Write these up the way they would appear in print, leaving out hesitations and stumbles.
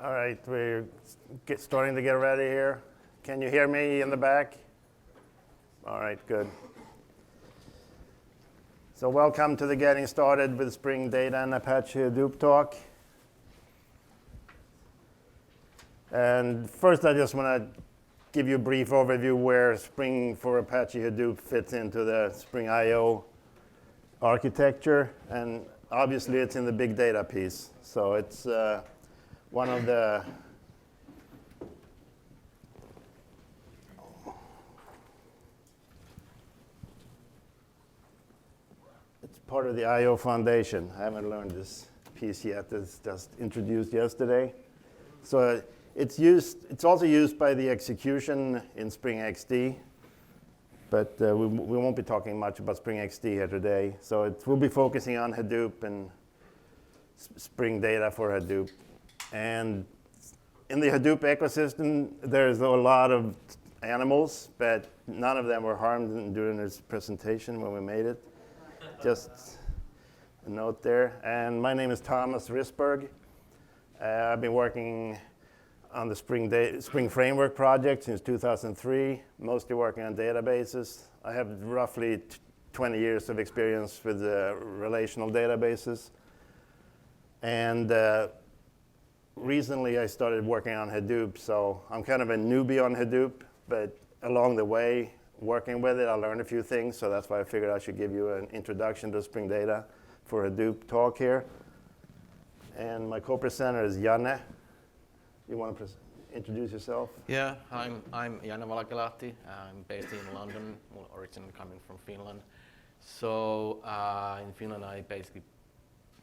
All right, we're starting to get ready here. Can you hear me in the back? All right, good. So welcome to the Getting Started with Spring Data and Apache Hadoop talk. And first, I just want to give you a brief overview where Spring for Apache Hadoop fits into the Spring I/O architecture. And obviously, it's in the big data piece. So it's one of the part of the I/O foundation. I haven't learned this piece yet. It's just introduced yesterday. So it's also used by the execution in Spring XD, but we won't be talking much about Spring XD here today. So we'll be focusing on Hadoop and Spring Data for Hadoop. And in the Hadoop ecosystem, there's a lot of animals, but none of them were harmed during this presentation when we made it. Just a note there. And my name is Thomas Risberg. I've been working on the Spring Framework project since 2003, mostly working on databases. I have roughly 20 years of experience with relational databases. And recently I started working on Hadoop, so I'm kind of a newbie on Hadoop, but along the way, working with it, I learned a few things, so that's why I figured I should give you an introduction to Spring Data for Hadoop talk here. And my co-presenter is Janne. You want to introduce yourself? Yeah, I'm Janne Valkealahti. I'm based in London, originally coming from Finland. So in Finland, I basically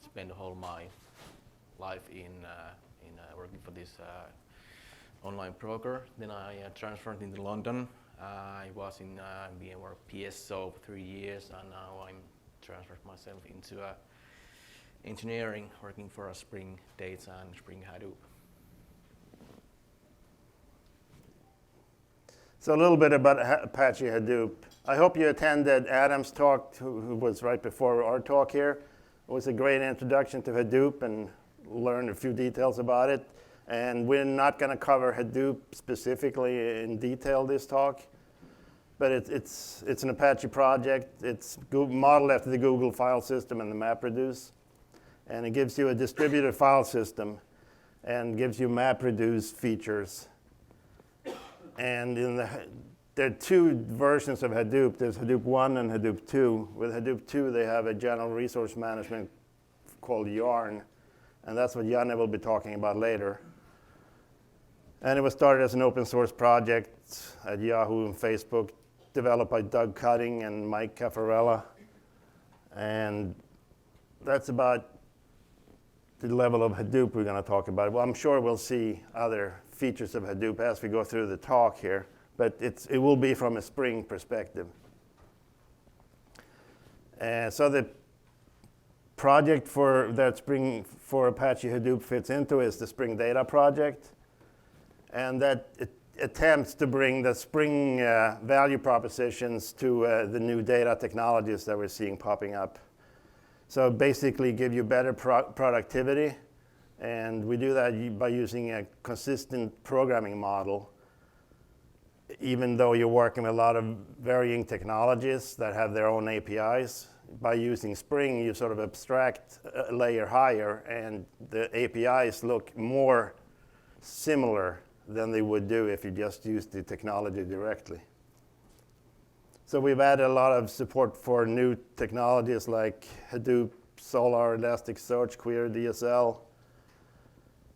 spent the whole my life in working for this online broker. Then I transferred into London. I was in VMware PSO for 3 years, and now I'm transferred myself into engineering, working for a Spring Data and Spring Hadoop. So a little bit about Apache Hadoop. I hope you attended Adam's talk, who was right before our talk here. It was a great introduction to Hadoop and learned a few details about it. And we're not going to cover Hadoop specifically in detail this talk, but it's an Apache project. It's modeled after the Google file system and the MapReduce. And it gives you a distributed file system and gives you MapReduce features. And there are two versions of Hadoop. There's Hadoop 1 and Hadoop 2. With Hadoop 2, they have a general resource management called Yarn. And that's what Janne will be talking about later. And it was started as an open source project at Yahoo and Facebook, developed by Doug Cutting and Mike Caffarella. And that's about the level of Hadoop we're going to talk about. Well, I'm sure we'll see other features of Hadoop as we go through the talk here, but it will be from a Spring perspective. And so the project that Spring for Apache Hadoop fits into is the Spring Data project. And that it attempts to bring the Spring value propositions to the new data technologies that we're seeing popping up. So basically give you better productivity. And we do that by using a consistent programming model, even though you're working with a lot of varying technologies that have their own APIs. By using Spring, you sort of abstract a layer higher, and the APIs look more similar than they would do if you just used the technology directly. So we've added a lot of support for new technologies like Hadoop, Solr, Elasticsearch, Query DSL.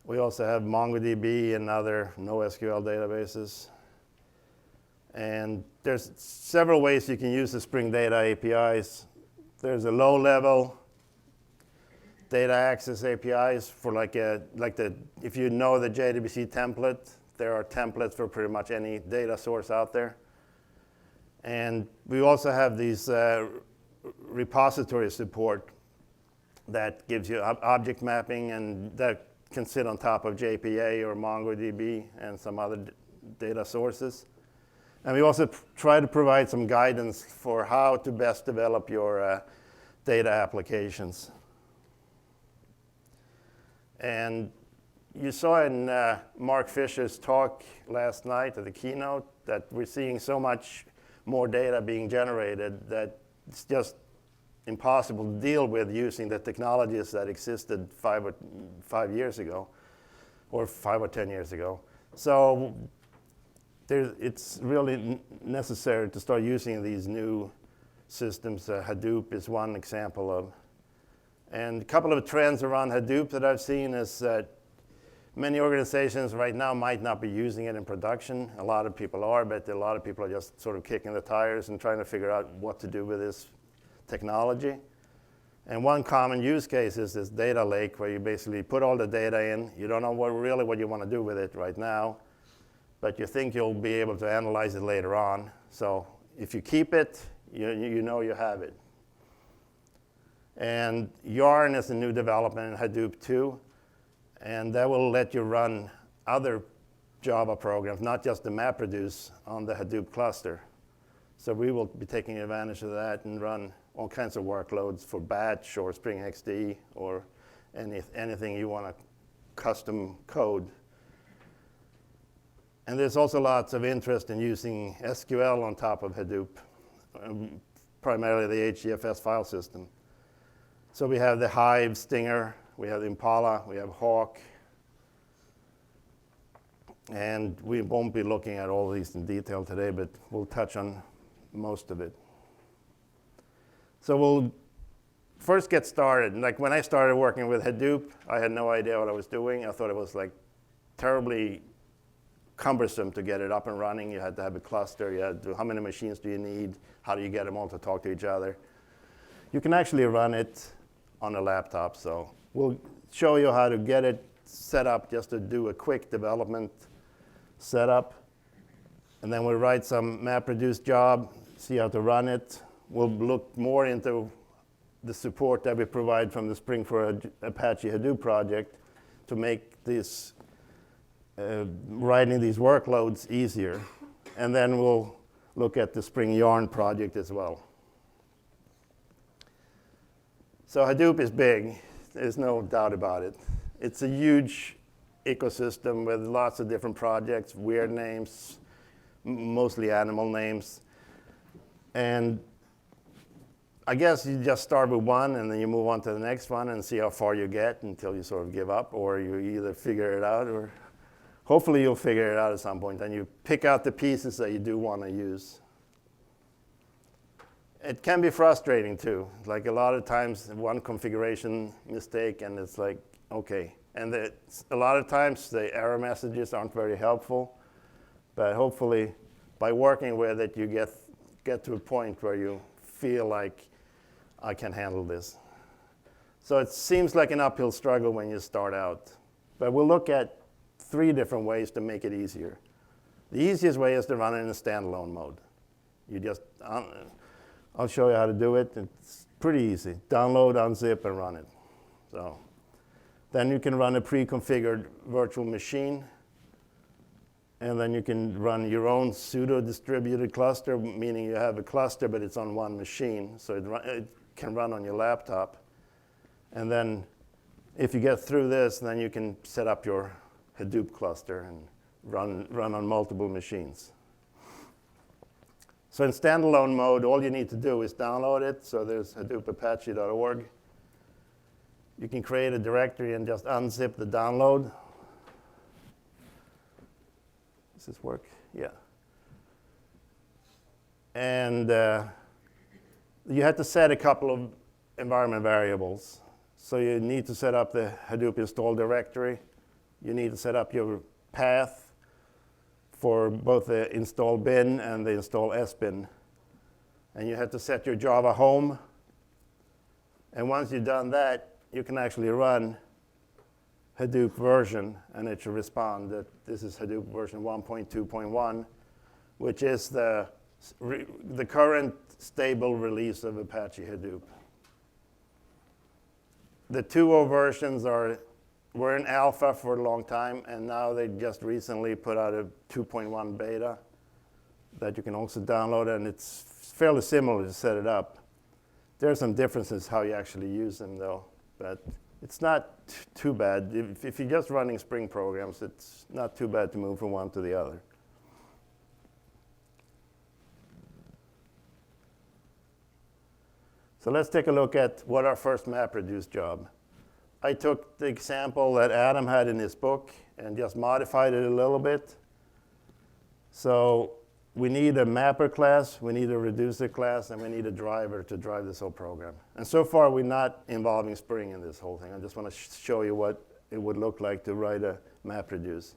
We also have MongoDB and other NoSQL databases. And there's several ways you can use the Spring Data APIs. There's a low-level data access APIs for if you know the JDBC template, there are templates for pretty much any data source out there. And we also have these repository support that gives you object mapping, and that can sit on top of JPA or MongoDB and some other data sources. And we also try to provide some guidance for how to best develop your data applications. And you saw in Mark Fisher's talk last night at the keynote that we're seeing so much more data being generated that it's just impossible to deal with using the technologies that existed 5 years ago, or 5 or 10 years ago. So it's really necessary to start using these new systems. Hadoop is one example of. And a couple of trends around Hadoop that I've seen is that many organizations right now might not be using it in production. A lot of people are, but a lot of people are just sort of kicking the tires and trying to figure out what to do with this technology. And one common use case is this data lake where you basically put all the data in. You don't know really what you want to do with it right now, but you think you'll be able to analyze it later on. So if you keep it, you know you have it. And Yarn is a new development in Hadoop too, and that will let you run other Java programs, not just the MapReduce, on the Hadoop cluster. So we will be taking advantage of that and run all kinds of workloads for batch or Spring XD or anything you want to custom code. And there's also lots of interest in using SQL on top of Hadoop, primarily the HDFS file system. So we have the Hive Stinger, we have Impala, we have Hawk. And we won't be looking at all these in detail today, but we'll touch on most of it. So we'll first get started. Like when I started working with Hadoop, I had no idea what I was doing. I thought it was like terribly cumbersome to get it up and running. You had to have a cluster. You had to, how many machines do you need? How do you get them all to talk to each other? You can actually run it on a laptop. So we'll show you how to get it set up just to do a quick development setup. And then we'll write some MapReduce job, see how to run it. We'll look more into the support that we provide from the Spring for Apache Hadoop project to make this writing these workloads easier. And then we'll look at the Spring Yarn project as well. So Hadoop is big. There's no doubt about it. It's a huge ecosystem with lots of different projects, weird names, mostly animal names. And I guess you just start with one and then you move on to the next one and see how far you get until you sort of give up, or you either figure it out, or hopefully you'll figure it out at some point and you pick out the pieces that you do want to use. It can be frustrating too. Like a lot of times one configuration mistake and it's like, okay. And a lot of times the error messages aren't very helpful, but hopefully by working with it you get to a point where you feel like I can handle this. So it seems like an uphill struggle when you start out, but we'll look at 3 different ways to make it easier. The easiest way is to run it in a standalone mode. You just, I'll show you how to do it. It's pretty easy. Download, unzip, and run it. So then you can run a pre-configured virtual machine, and then you can run your own pseudo-distributed cluster, meaning you have a cluster, but it's on one machine, so it can run on your laptop. And then if you get through this, then you can set up your Hadoop cluster and run on multiple machines. So in standalone mode, all you need to do is download it. So there's hadoopapache.org. You can create a directory and just unzip the download. Does this work? Yeah. And you have to set a couple of environment variables. So you need to set up the Hadoop install directory. You need to set up your path for both the install bin and the install sbin. And you have to set your Java home. And once you've done that, you can actually run Hadoop version, and it should respond that this is Hadoop version 1.2.1, which is the current stable release of Apache Hadoop. The 2.0 versions were in alpha for a long time, and now they just recently put out a 2.1 beta that you can also download, and it's fairly similar to set it up. There are some differences how you actually use them, though, but It's not too bad. If you're just running Spring programs, it's not too bad to move from one to the other. So let's take a look at what our first MapReduce job. I took the example that Adam had in his book and just modified it a little bit. So we need a mapper class, we need a reducer class, and we need a driver to drive this whole program. And so far, we're not involving Spring in this whole thing. I just want to show you what it would look like to write a MapReduce.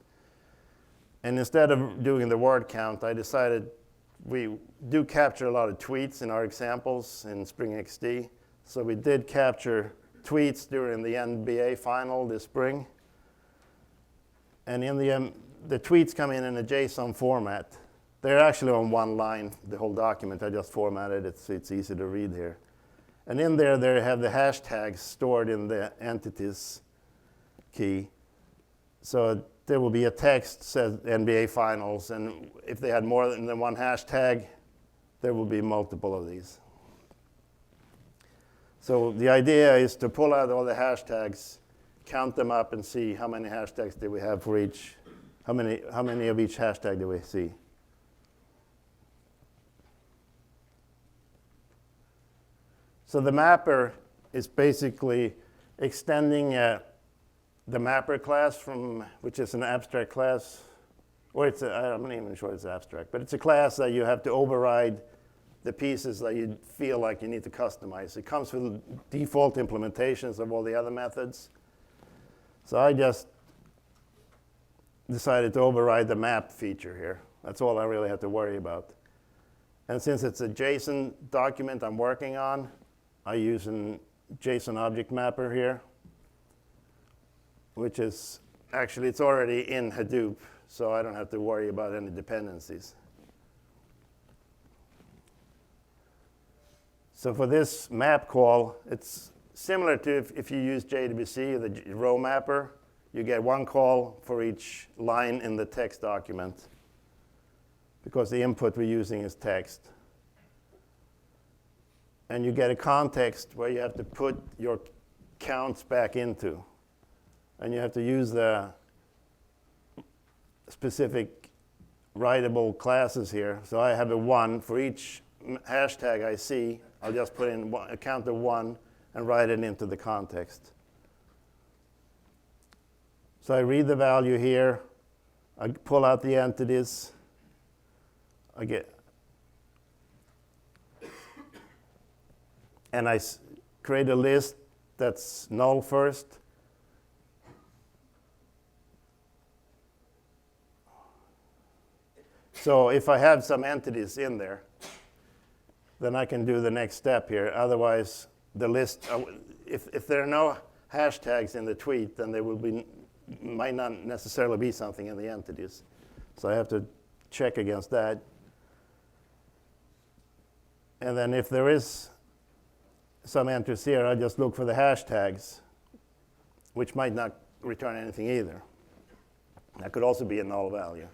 And instead of doing the word count, I decided we do capture a lot of tweets in our examples in Spring XD. So we did capture tweets during the NBA final this spring. And in the tweets come in a JSON format. They're actually on one line, the whole document. I just formatted it so it's easy to read here. And in there, they have the hashtags stored in the entities key. So there will be a text that says NBA Finals, and if they had more than one hashtag, there will be multiple of these. So the idea is to pull out all the hashtags, count them up, and see how many hashtags do we have for each, how many of each hashtag do we see. So the mapper is basically extending the mapper class from, which is an abstract class, or I'm not even sure it's abstract, but it's a class that you have to override the pieces that you feel like you need to customize. It comes with default implementations of all the other methods. So I just decided to override the map feature here. That's all I really have to worry about. And since it's a JSON document I'm working on, I use a JSON object mapper here, which is actually, it's already in Hadoop, so I don't have to worry about any dependencies. So for this map call, it's similar to if you use JDBC, the row mapper. You get one call for each line in the text document because the input we're using is text. And you get a context where you have to put your counts back into. And you have to use the specific writable classes here. So I have a 1 for each hashtag I see. I'll just put in a count of 1 and write it into the context. So I read the value here. I pull out the entities. And I create a list that's null first. So if I have some entities in there, then I can do the next step here. Otherwise, the list, if there are no hashtags in the tweet, then there might not necessarily be something in the entities. So I have to check against that. And then if there is some entries here, I just look for the hashtags, which might not return anything either. That could also be a null value.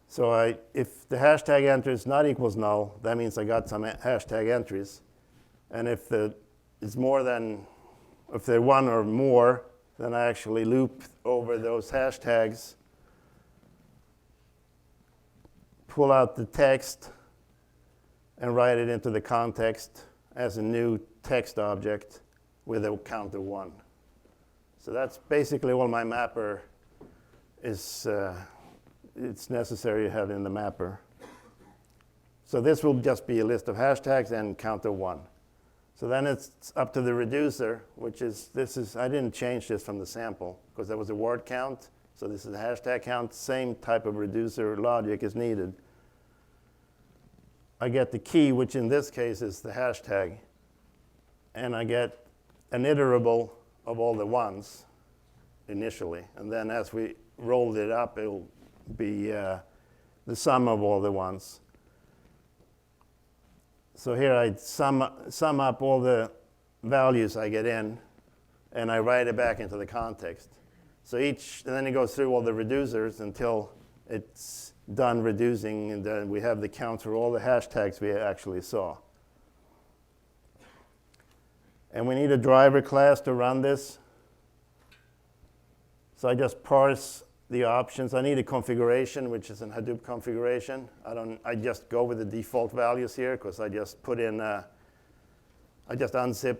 So if the hashtag entry is not equals null, that means I got some hashtag entries. And if it's more than, if they're 1 or more, then I actually loop over those hashtags, pull out the text, and write it into the context as a new text object with a count of 1. So that's basically all my mapper is, it's necessary to have in the mapper. So this will just be a list of hashtags and count of 1. So then it's up to the reducer, which is, I didn't change this from the sample because there was a word count. So this is a hashtag count, same type of reducer logic is needed. I get the key, which in this case is the hashtag. And I get an iterable of all the ones initially. And then as we rolled it up, it'll be the sum of all the ones. So here I sum up all the values I get in, and I write it back into the context. So and then it goes through all the reducers until it's done reducing, and then we have the count for all the hashtags we actually saw. And we need a driver class to run this. So I just parse the options. I need a configuration, which is a Hadoop configuration. I just go with the default values here because I just put in, I just unzip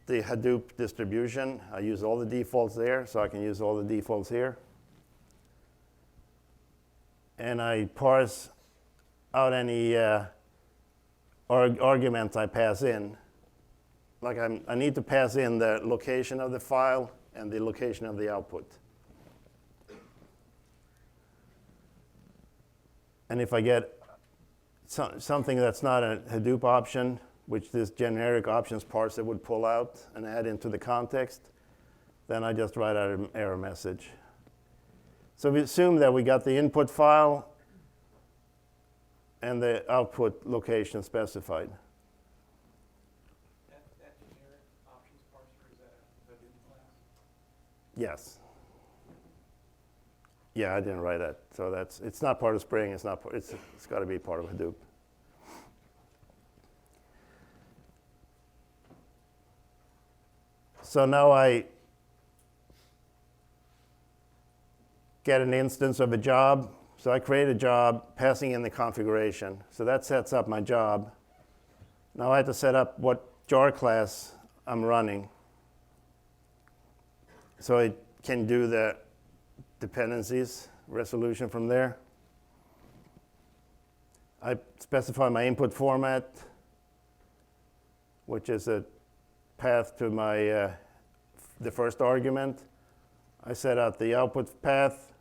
the Hadoop distribution. I use all the defaults there, so I can use all the defaults here. And I parse out any arguments I pass in. Like I need to pass in the location of the file and the location of the output. And if I get something that's not a Hadoop option, which this generic options parser would pull out and add into the context, then I just write out an error message. So we assume that we got the input file and the output location specified. That generic options parser, is that a Hadoop class? Yes. Yeah, I didn't write that. So it's not part of Spring. It's got to be part of Hadoop. So now I get an instance of a job. So I create a job, passing in the configuration. So that sets up my job. Now I have to set up what jar class I'm running. So it can do the dependencies resolution from there. I specify my input format, which is a path to my the first argument. I set out the output path.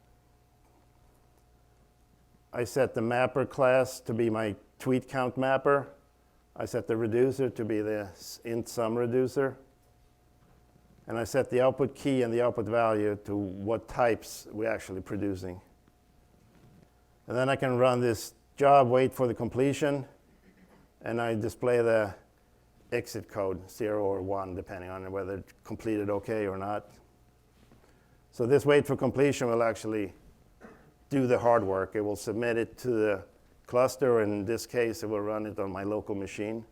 I set the mapper class to be my tweet count mapper. I set the reducer to be the int sum reducer. And I set the output key and the output value to what types we're actually producing. And then I can run this job, wait for the completion, and I display the exit code, 0 or 1, depending on whether it completed OK or not. So this wait for completion will actually do the hard work. It will submit it to the cluster. In this case, it will run it on my local machine.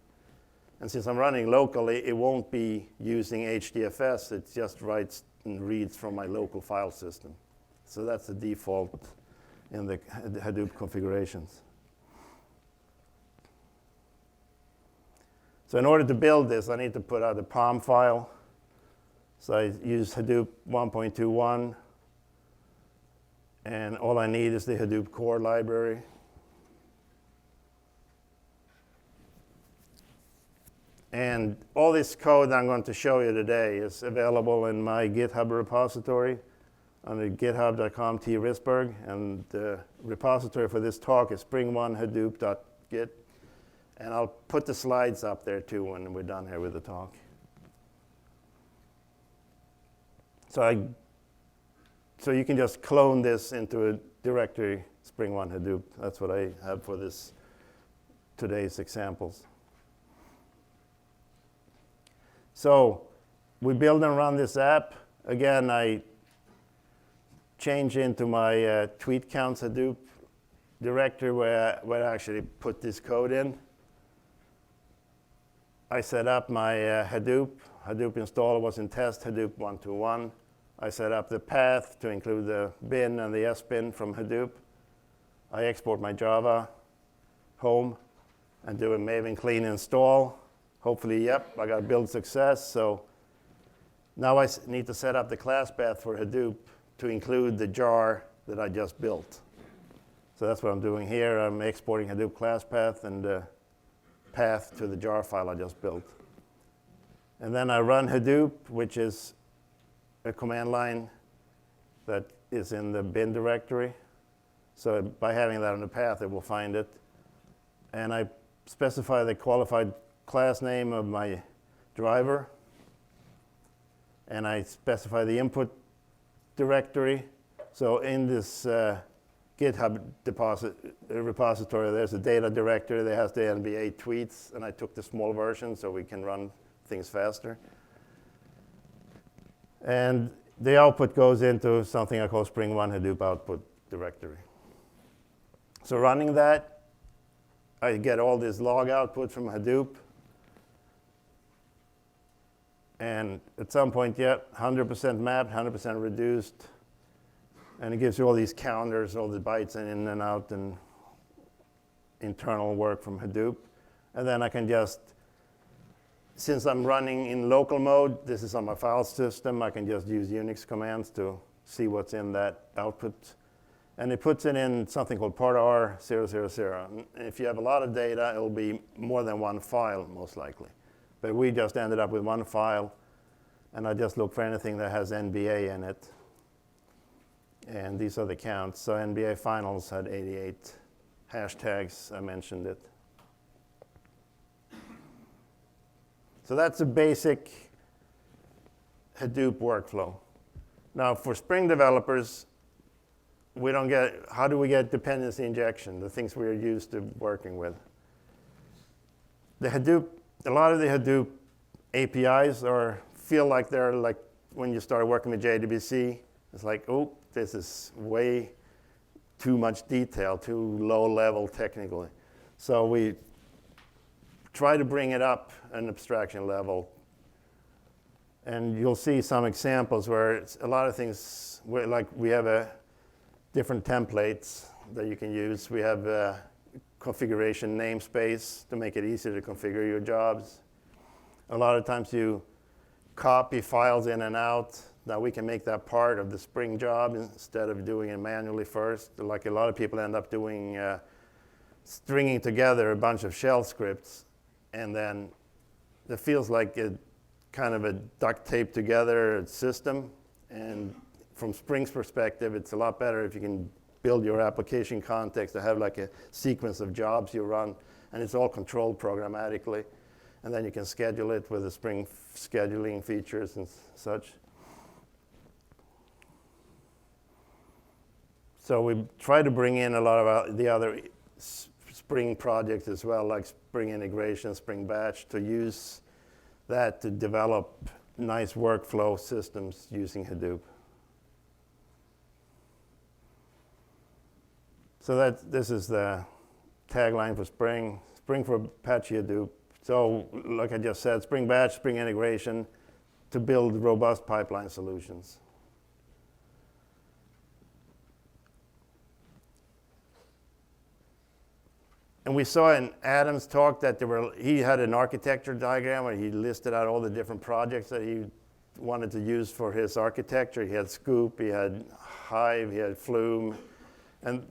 And since I'm running locally, it won't be using HDFS. It just writes and reads from my local file system. So that's the default in the Hadoop configurations. So in order to build this, I need to put out a POM file. So I use Hadoop 1.21. And all I need is the Hadoop core library. And all this code I'm going to show you today is available in my GitHub repository under github.com/Risberg. And the repository for this talk is spring1hadoop.git. And I'll put the slides up there too when we're done here with the talk. So you can just clone this into a directory, Spring1 Hadoop. That's what I have for today's examples. So we build and run this app. Again, I change into my tweet counts Hadoop directory where I actually put this code in. I set up my Hadoop. Hadoop installer was in test Hadoop 121. I set up the path to include the bin and the S-bin from Hadoop. I export my Java home and do a Maven clean install. Hopefully, yep, I got build success. So now I need to set up the class path for Hadoop to include the jar that I just built. So that's what I'm doing here. I'm exporting Hadoop class path and the path to the jar file I just built. And then I run Hadoop, which is a command line that is in the bin directory. So by having that on the path, it will find it. And I specify the qualified class name of my driver. And I specify the input directory. So in this GitHub repository, there's a data directory that has the NBA tweets. And I took the small version so we can run things faster. And the output goes into something I call Spring1 Hadoop output directory. So running that, I get all this log output from Hadoop. And at some point, 100% mapped, 100% reduced. And it gives you all these counters, all the bytes in and out, and internal work from Hadoop. And then I can just, since I'm running in local mode, this is on my file system, I can just use Unix commands to see what's in that output. And it puts it in something called part-r000. And if you have a lot of data, it'll be more than one file, most likely. But we just ended up with one file, and I just look for anything that has NBA in it. And these are the counts. So NBA finals had 88 hashtags, I mentioned it. So that's a basic Hadoop workflow. Now for Spring developers, we don't get, how do we get dependency injection, the things we're used to working with? The Hadoop, a lot of the Hadoop APIs feel like they're like when you start working with JDBC, it's like, oh, this is way too much detail, too low level technically. So we try to bring it up an abstraction level. And you'll see some examples where it's a lot of things, like we have different templates that you can use. We have a configuration namespace to make it easier to configure your jobs. A lot of times you copy files in and out. Now we can make that part of the Spring job instead of doing it manually first. Like a lot of people end up doing, stringing together a bunch of shell scripts, and then it feels like a kind of a duct tape together system. And from Spring's perspective, it's a lot better if you can build your application context to have like a sequence of jobs you run, and it's all controlled programmatically. And then you can schedule it with the Spring scheduling features and such. So we try to bring in a lot of the other Spring projects as well, like Spring Integration, Spring Batch, to use that to develop nice workflow systems using Hadoop. So this is the tagline for Spring for Apache Hadoop. So like I just said, Spring Batch, Spring Integration to build robust pipeline solutions. And we saw in Adam's talk that he had an architecture diagram where he listed out all the different projects that he wanted to use for his architecture. He had Scoop, he had Hive, he had Flume, and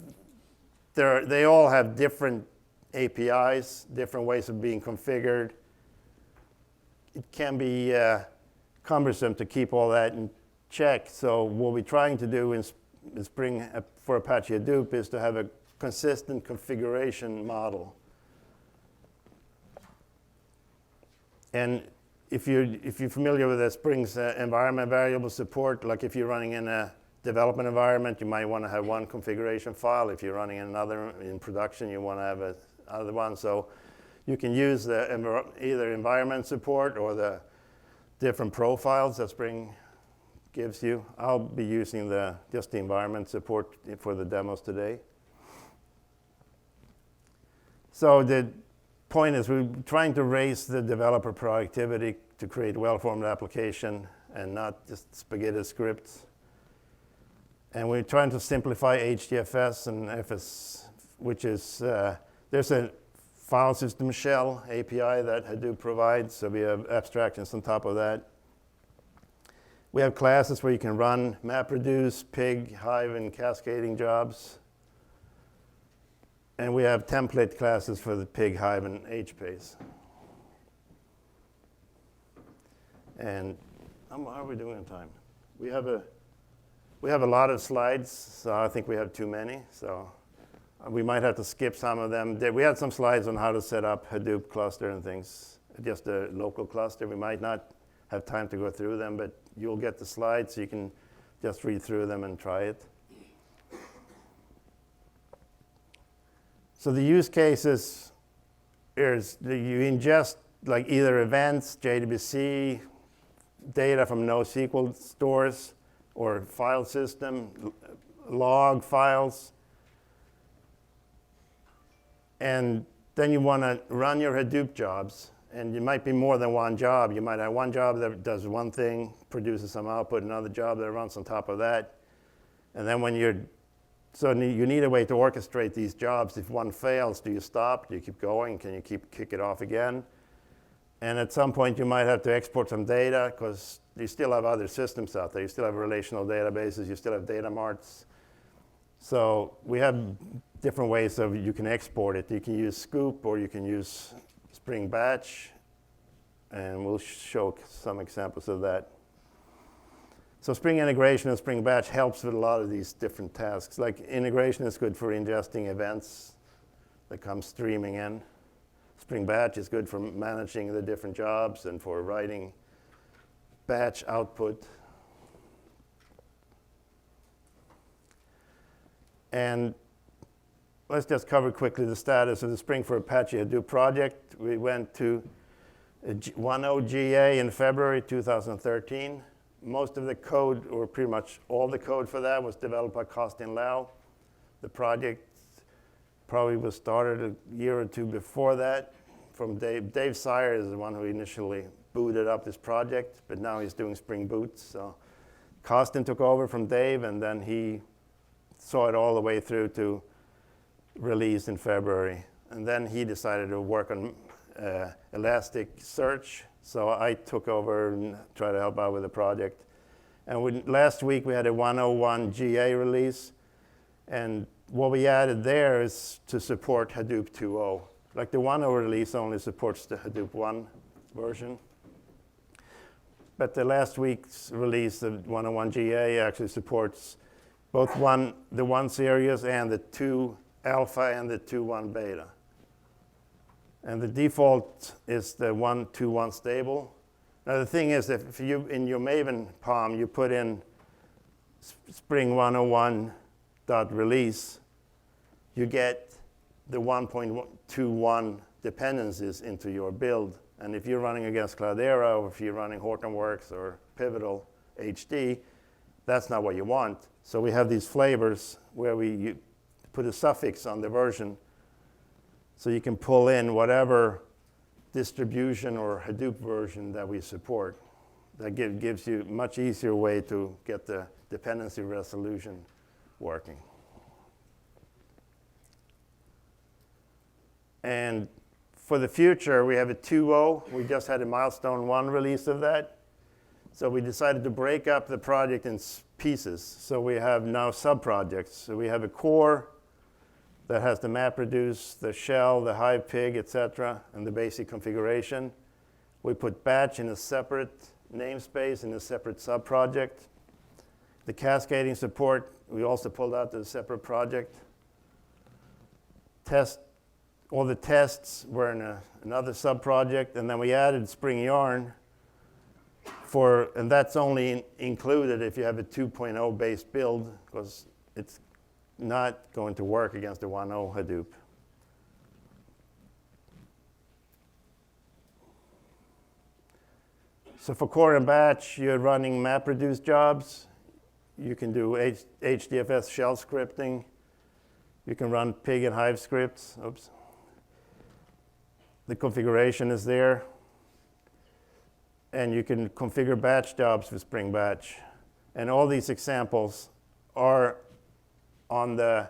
they all have different APIs, different ways of being configured. It can be cumbersome to keep all that in check. So what we're trying to do in Spring for Apache Hadoop is to have a consistent configuration model. And if you're familiar with the Spring's environment variable support, like if you're running in a development environment, you might want to have one configuration file. If you're running in another in production, you want to have another one. So you can use the either environment support or the different profiles that Spring gives you. I'll be using just the environment support for the demos today. So the point is we're trying to raise the developer productivity to create well-formed application and not just spaghetti scripts. And we're trying to simplify HDFS and FS, which is, there's a file system shell API that Hadoop provides, so we have abstractions on top of that. We have classes where you can run MapReduce, Pig, Hive, and cascading jobs. And we have template classes for the Pig, Hive, and HPace. And how are we doing on time? We have a lot of slides, so I think we have too many. So we might have to skip some of them. We had some slides on how to set up Hadoop cluster and things, just a local cluster. We might not have time to go through them, but you'll get the slides, so you can just read through them and try it. So the use cases is you ingest like either events, JDBC, data from NoSQL stores, or file system, log files. And then you want to run your Hadoop jobs. And it might be more than one job. You might have one job that does one thing, produces some output, another job that runs on top of that. And then when you need a way to orchestrate these jobs. If one fails, do you stop? Do you keep going? Can you kick it off again? And at some point, you might have to export some data because you still have other systems out there. You still have relational databases. You still have data marts. So we have different ways of you can export it. You can use Scoop or you can use Spring Batch. And we'll show some examples of that. So Spring Integration and Spring Batch helps with a lot of these different tasks. Like integration is good for ingesting events that come streaming in. Spring Batch is good for managing the different jobs and for writing batch output. And let's just cover quickly the status of the Spring for Apache Hadoop project. We went to 1.0 GA in February 2013. Most of the code, or pretty much all the code for that, was developed by Costin Lau. The project probably was started a year or two before that from Dave. Dave Sire is the one who initially booted up this project, but now he's doing Spring Boots. So Costin took over from Dave, and then he saw it all the way through to release in February. And then he decided to work on Elasticsearch. So I took over and tried to help out with the project. And last week we had a 1.01 GA release. And what we added there is to support Hadoop 2.0. Like the 1.0 release only supports the Hadoop 1 version. But the last week's release of 1.01 GA actually supports both the 1 series and the 2 alpha and the 2.1 beta. And the default is the 1.2.1 stable. Now the thing is, if you in your Maven POM you put in Spring 1.01.release, you get the 1.21 dependencies into your build. And if you're running against Cloudera, or if you're running Hortonworks or Pivotal HD, that's not what you want. So we have these flavors where you put a suffix on the version. So you can pull in whatever distribution or Hadoop version that we support. That gives you a much easier way to get the dependency resolution working. And for the future, we have a 2.0. We just had a milestone 1 release of that. So we decided to break up the project in pieces. So we have now sub-projects. So we have a core that has the MapReduce, the shell, the Hive pig, etc., and the basic configuration. We put batch in a separate namespace in a separate sub-project. The cascading support, we also pulled out to a separate project. All the tests were in another sub-project, and then we added Spring Yarn and that's only included if you have a 2.0 base build, because it's not going to work against the 1.0 Hadoop. So for core and batch, you're running MapReduce jobs. You can do HDFS shell scripting. You can run pig and Hive scripts. Oops. The configuration is there. And you can configure batch jobs with Spring Batch. And all these examples are on the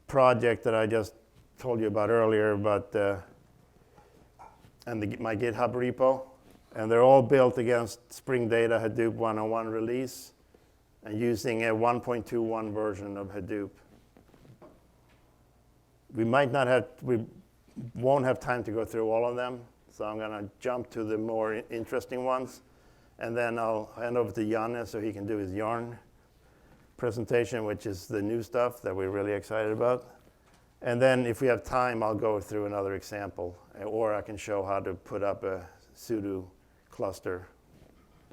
project that I just told you about earlier, and my GitHub repo. And they're all built against Spring Data Hadoop 1.01 release and using a 1.21 version of Hadoop. We won't have time to go through all of them, so I'm going to jump to the more interesting ones. And then I'll hand over to Janne so he can do his yarn presentation, which is the new stuff that we're really excited about. And then if we have time, I'll go through another example, or I can show how to put up a pseudo cluster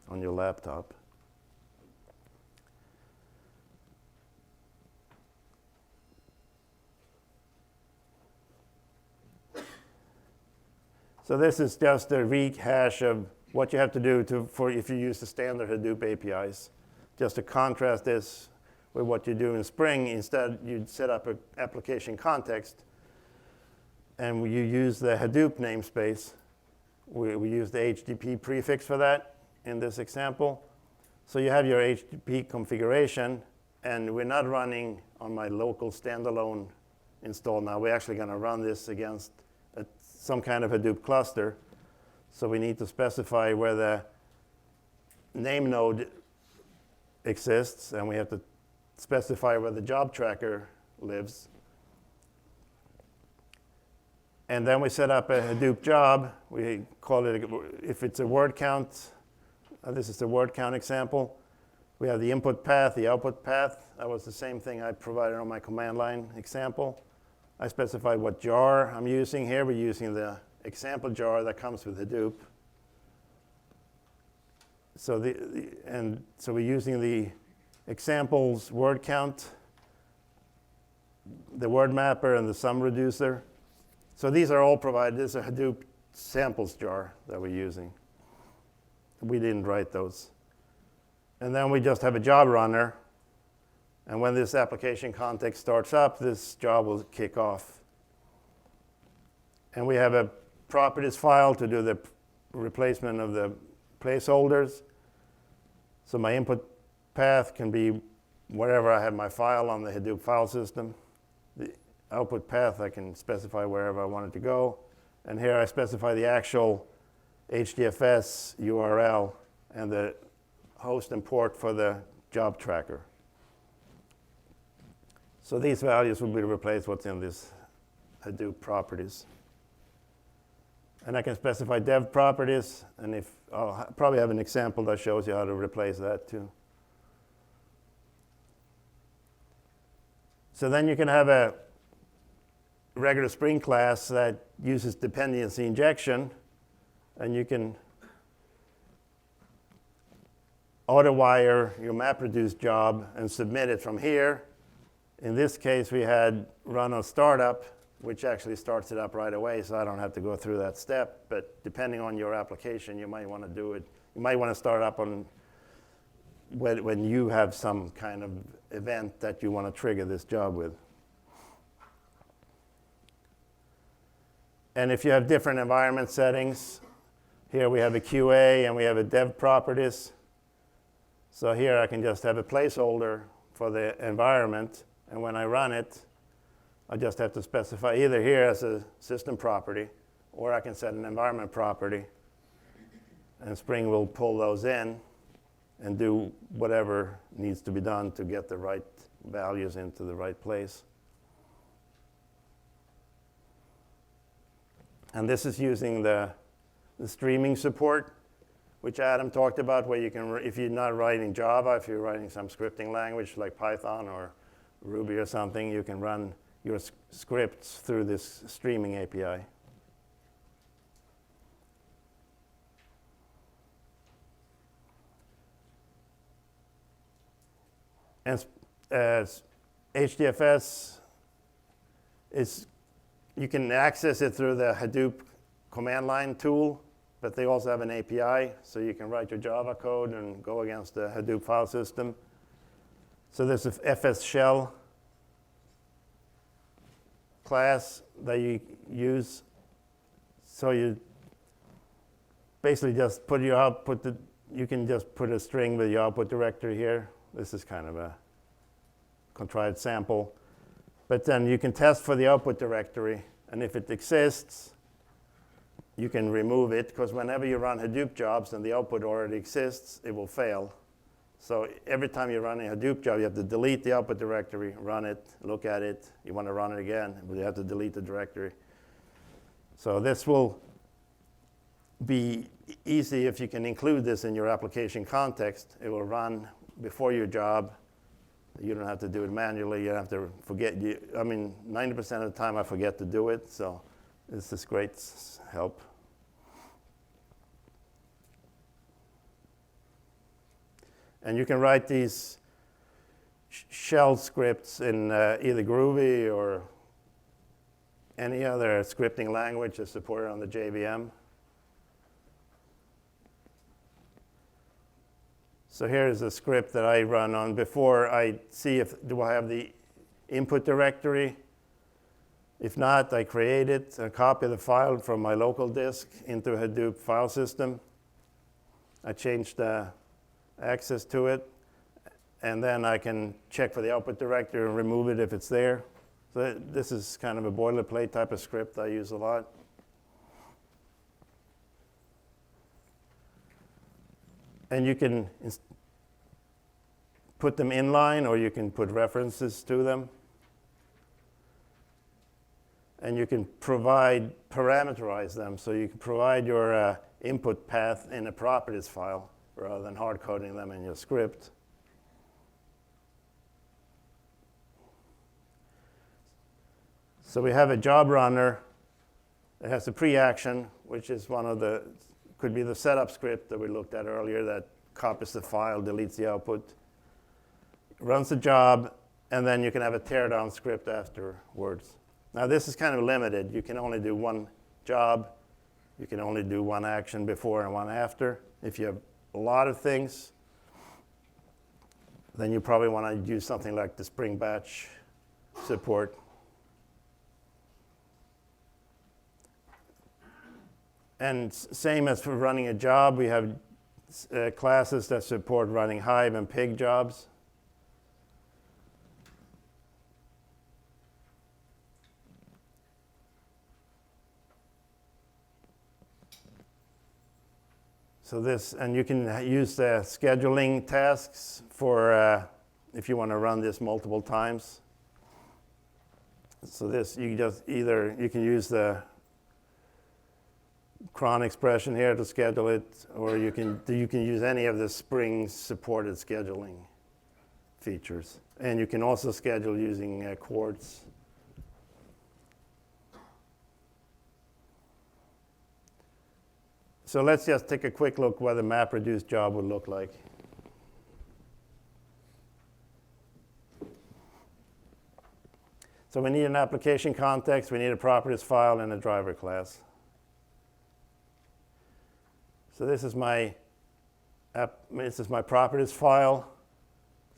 on your laptop. So this is just a rehash of what you have to do if you use the standard Hadoop APIs. Just to contrast this with what you do in Spring, instead you'd set up an application context. and you use the Hadoop namespace. We use the HTTP prefix for that in this example. So you have your HTTP configuration, and we're not running on my local standalone install now. We're actually going to run this against some kind of Hadoop cluster. So we need to specify where the name node exists, and we have to specify where the job tracker lives. And then we set up a Hadoop job. We call it, if it's a word count, this is the word count example. We have the input path, the output path. That was the same thing I provided on my command line example. I specified what jar I'm using here. We're using the example jar that comes with Hadoop. So so we're using the examples word count, the word mapper, and the sum reducer. So these are all provided. This is a Hadoop samples jar that we're using. We didn't write those. And then we just have a job runner. And when this application context starts up, this job will kick off. And we have a properties file to do the replacement of the placeholders. So my input path can be wherever I have my file on the Hadoop file system. The output path, I can specify wherever I want it to go. And here I specify the actual HDFS URL and the host and port for the job tracker. So these values will be replaced what's in this Hadoop properties. And I can specify dev properties, and I'll probably have an example that shows you how to replace that too. So then you can have a regular Spring class that uses dependency injection, and you can auto-wire your MapReduce job and submit it from here. In this case, we had run on startup, which actually starts it up right away, so I don't have to go through that step. But depending on your application, you might want to do it. You might want to start up on when you have some kind of event that you want to trigger this job with. And if you have different environment settings, here we have a QA and we have a dev properties. So here I can just have a placeholder for the environment, and when I run it, I just have to specify either here as a system property, or I can set an environment property, and Spring will pull those in and do whatever needs to be done to get the right values into the right place. And this is using the streaming support, which Adam talked about, where you can, if you're not writing Java, if you're writing some scripting language like Python or Ruby or something, you can run your scripts through this streaming API. And HDFS is, you can access it through the Hadoop command line tool, but they also have an API, so you can write your Java code and go against the Hadoop file system. So there's a FS shell class that you use. So you basically just put your output, you can just put a string with your output directory here. This is kind of a contrived sample. But then you can test for the output directory, and if it exists, you can remove it, because whenever you run Hadoop jobs and the output already exists, it will fail. So every time you're running a Hadoop job, you have to delete the output directory, run it, look at it. You want to run it again, but you have to delete the directory. So this will be easy if you can include this in your application context. It will run before your job. You don't have to do it manually. You don't have to forget. 90% of the time I forget to do it, so this is great help. And you can write these shell scripts in either Groovy or any other scripting language that's supported on the JVM. So here's a script that I run on before I see if do I have the input directory If not, I create it, I copy the file from my local disk into a Hadoop file system. I change the access to it, and then I can check for the output directory and remove it if it's there. So this is kind of a boilerplate type of script I use a lot. And you can put them inline, or you can put references to them. And you can parameterize them. So you can provide your input path in a properties file rather than hard coding them in your script. So we have a job runner that has a pre-action, which is could be the setup script that we looked at earlier that copies the file, deletes the output, runs the job, and then you can have a teardown script afterwards. Now this is kind of limited. You can only do one job. You can only do one action before and one after. If you have a lot of things, then you probably want to use something like the Spring Batch support. And same as for running a job, we have classes that support running Hive and Pig jobs. So this, and you can use the scheduling tasks for if you want to run this multiple times. So this, you can use the cron expression here to schedule it, or you can use any of the Spring supported scheduling features. And you can also schedule using Quartz. So let's just take a quick look what the MapReduce job would look like. So we need an application context, we need a properties file, and a driver class. So this is my properties file.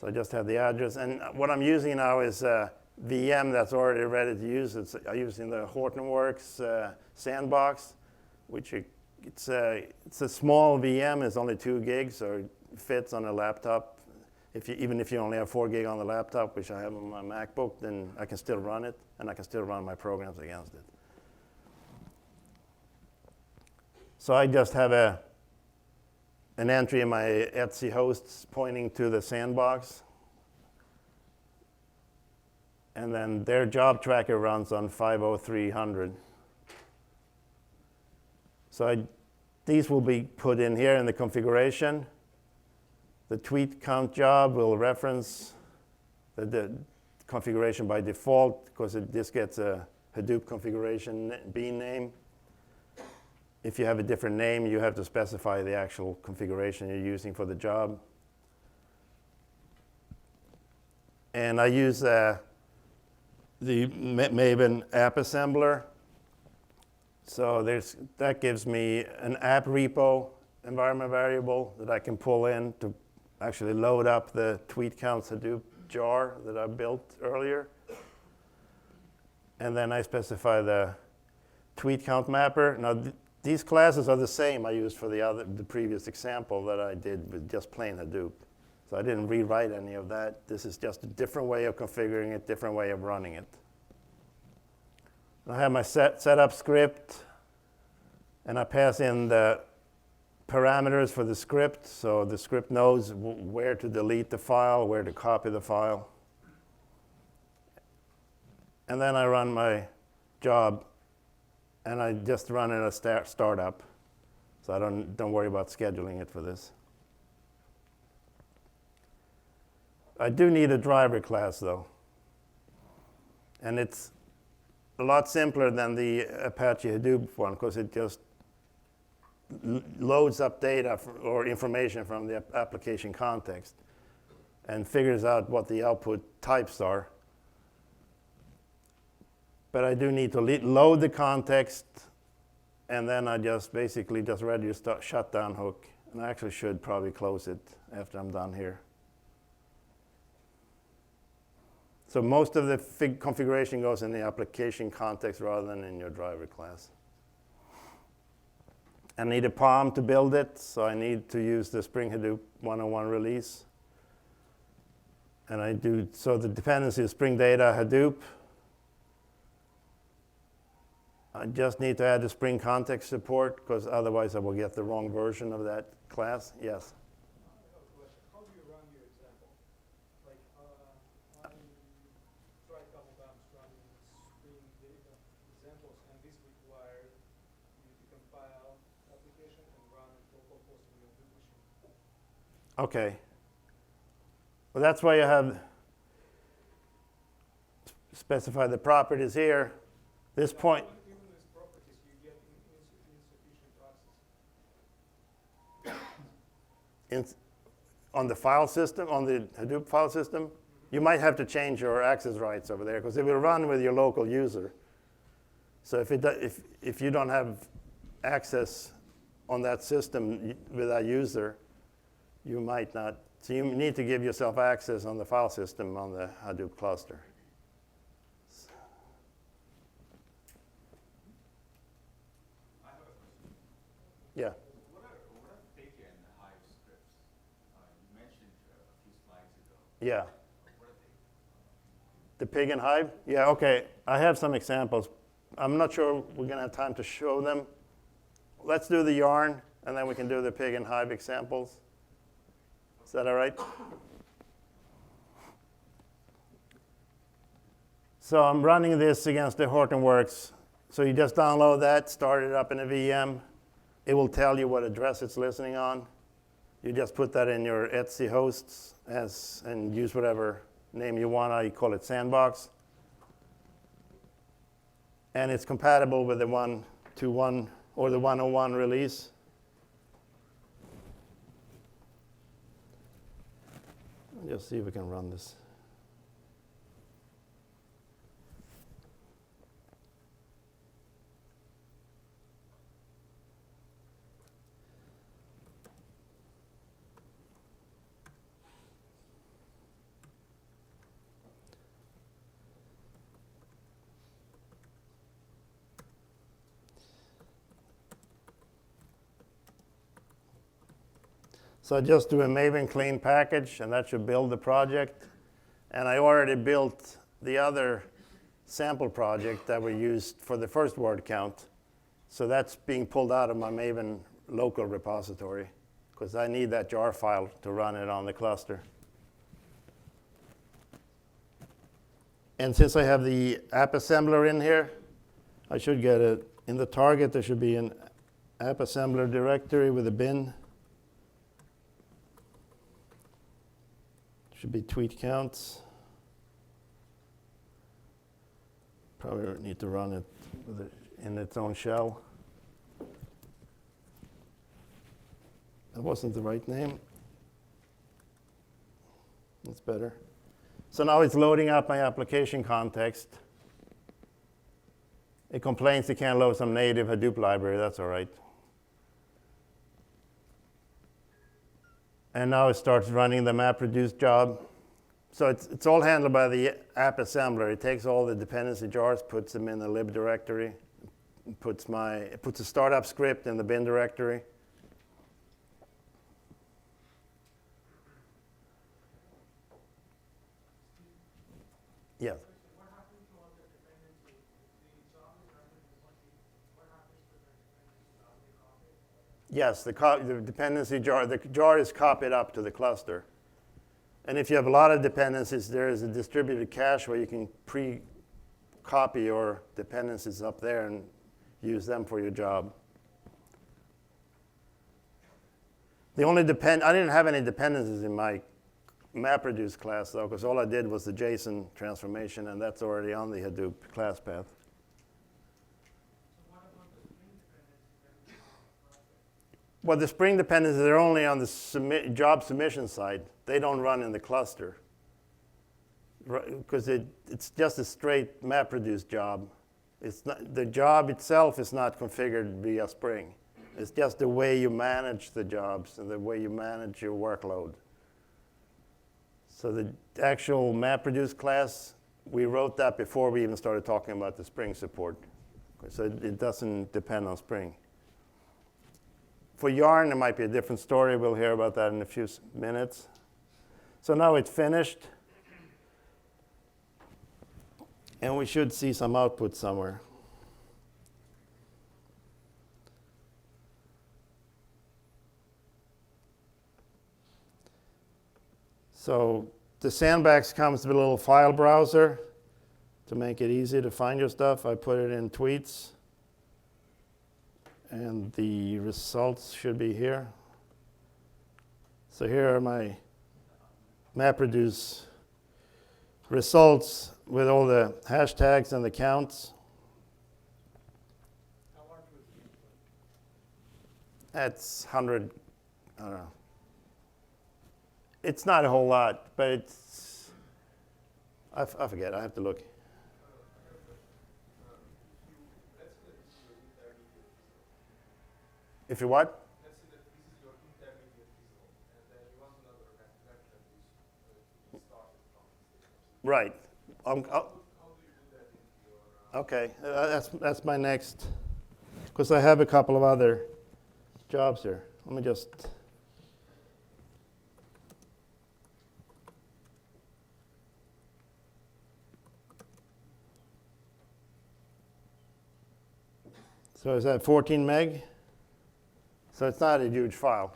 So I just have the address. And what I'm using now is a VM that's already ready to use. I'm using the Hortonworks sandbox, which it's a small VM. It's only 2 gigs, so it fits on a laptop. Even if you only have 4 gig on the laptop, which I have on my MacBook, then I can still run it, and I can still run my programs against it. So I just have an entry in my Etsy hosts pointing to the sandbox. And then their job tracker runs on 50300. So these will be put in here in the configuration. The tweet count job will reference the configuration by default, because this gets a Hadoop configuration bean name. If you have a different name, you have to specify the actual configuration you're using for the job. And I use the Maven app assembler. So that gives me an app repo environment variable that I can pull in to actually load up the tweet counts Hadoop jar that I built earlier. And then I specify the tweet count mapper. Now these classes are the same I used for the previous example that I did with just plain Hadoop. So I didn't rewrite any of that. This is just a different way of configuring it, different way of running it. I have my setup script, and I pass in the parameters for the script. So the script knows where to delete the file, where to copy the file. And then I run my job, and I just run in a startup. So I don't worry about scheduling it for this. I do need a driver class, though. And it's a lot simpler than the Apache Hadoop one, because it just loads up data or information from the application context and figures out what the output types are. But I do need to load the context, and then I just basically just ready to start shutdown hook. And I actually should probably close it after I'm done here. So most of the configuration goes in the application context rather than in your driver class. I need a POM to build it, so I need to use the Spring Hadoop 101 release. And I do, so the dependency is Spring Data Hadoop. I just need to add the Spring Context support, because otherwise I will get the wrong version of that class. Yes? I have a question. How do you run your example? Like, I tried a couple times running Spring data examples, and this required you to compile application and run it localhost on your Hadoop machine. Okay. Well, that's why you have specify the properties here. This point. Even with properties, you get insufficient access. On the file system, on the Hadoop file system, you might have to change your access rights over there because it will run with your local user. So if you don't have access on that system with that user, you might not. So you need to give yourself access on the file system on the Hadoop cluster. I have a question. Yeah. What are Pig and Hive scripts? You mentioned a few slides ago. Yeah. What are they? The Pig and Hive? Yeah, okay. I have some examples. I'm not sure we're going to have time to show them. Let's do the yarn, and then we can do the Pig and Hive examples. Is that all right? So I'm running this against the Hortonworks. So you just download that, start it up in a VM. It will tell you what address it's listening on. You just put that in your Etsy hosts and use whatever name you want. I call it Sandbox. And it's compatible with the 1.2.1 or the 101 release. Just see if we can run this. So I just do a Maven clean package, and that should build the project. And I already built the other sample project that we used for the first word count. So that's being pulled out of my Maven local repository, because I need that jar file to run it on the cluster. And since I have the app assembler in here, I should get it. In the target, there should be an app assembler directory with a bin. Should be tweet counts. Probably need to run it in its own shell. That wasn't the right name. That's better. So now it's loading up my application context. It complains it can't load some native Hadoop library. That's all right. And now it starts running the MapReduce job. So it's all handled by the app assembler. It takes all the dependency jars, puts them in the lib directory, puts a startup script in the bin directory. Yeah. What happens to all the dependencies? The job is running remotely. What happens to the dependencies? Are they copied? Yes, the dependency jar, the jar is copied up to the cluster. And if you have a lot of dependencies, there is a distributed cache where you can pre-copy your dependencies up there and use them for your job. The only I didn't have any dependencies in my MapReduce class, though, because all I did was the JSON transformation, and that's already on the Hadoop class path. So what about the Spring dependencies? Well, the Spring dependencies are only on the job submission side. They don't run in the cluster, because it's just a straight MapReduce job. It's not, the job itself is not configured via Spring. It's just the way you manage the jobs and the way you manage your workload. So the actual MapReduce class we wrote that before we even started talking about the Spring support. So it doesn't depend on Spring. For Yarn, it might be a different story. We'll hear about that in a few minutes. So now it's finished. And we should see some output somewhere. So the Sandbox comes with a little file browser to make it easy to find your stuff. I put it in tweets. And the results should be here. So here are my MapReduce results with all the hashtags and the counts. How large was the input? That's 100, I don't know. It's not a whole lot, but it's, I forget, I have to look. If you what? Let's say that this is your intermediate result, and then you want another MapReduce to be started from this. Right. How do you do that into your... Okay, that's my next, because I have a couple of other jobs here. Let me just. So is that 14 meg? So it's not a huge file.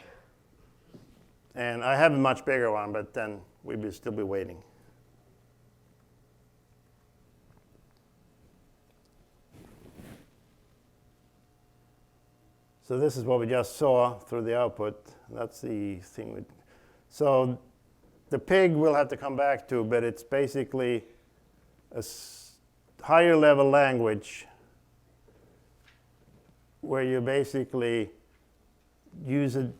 And I have a much bigger one, but then we'd still be waiting. So this is what we just saw through the output. That's the thing. So the pig we'll have to come back to, but it's basically a higher level language where you basically use a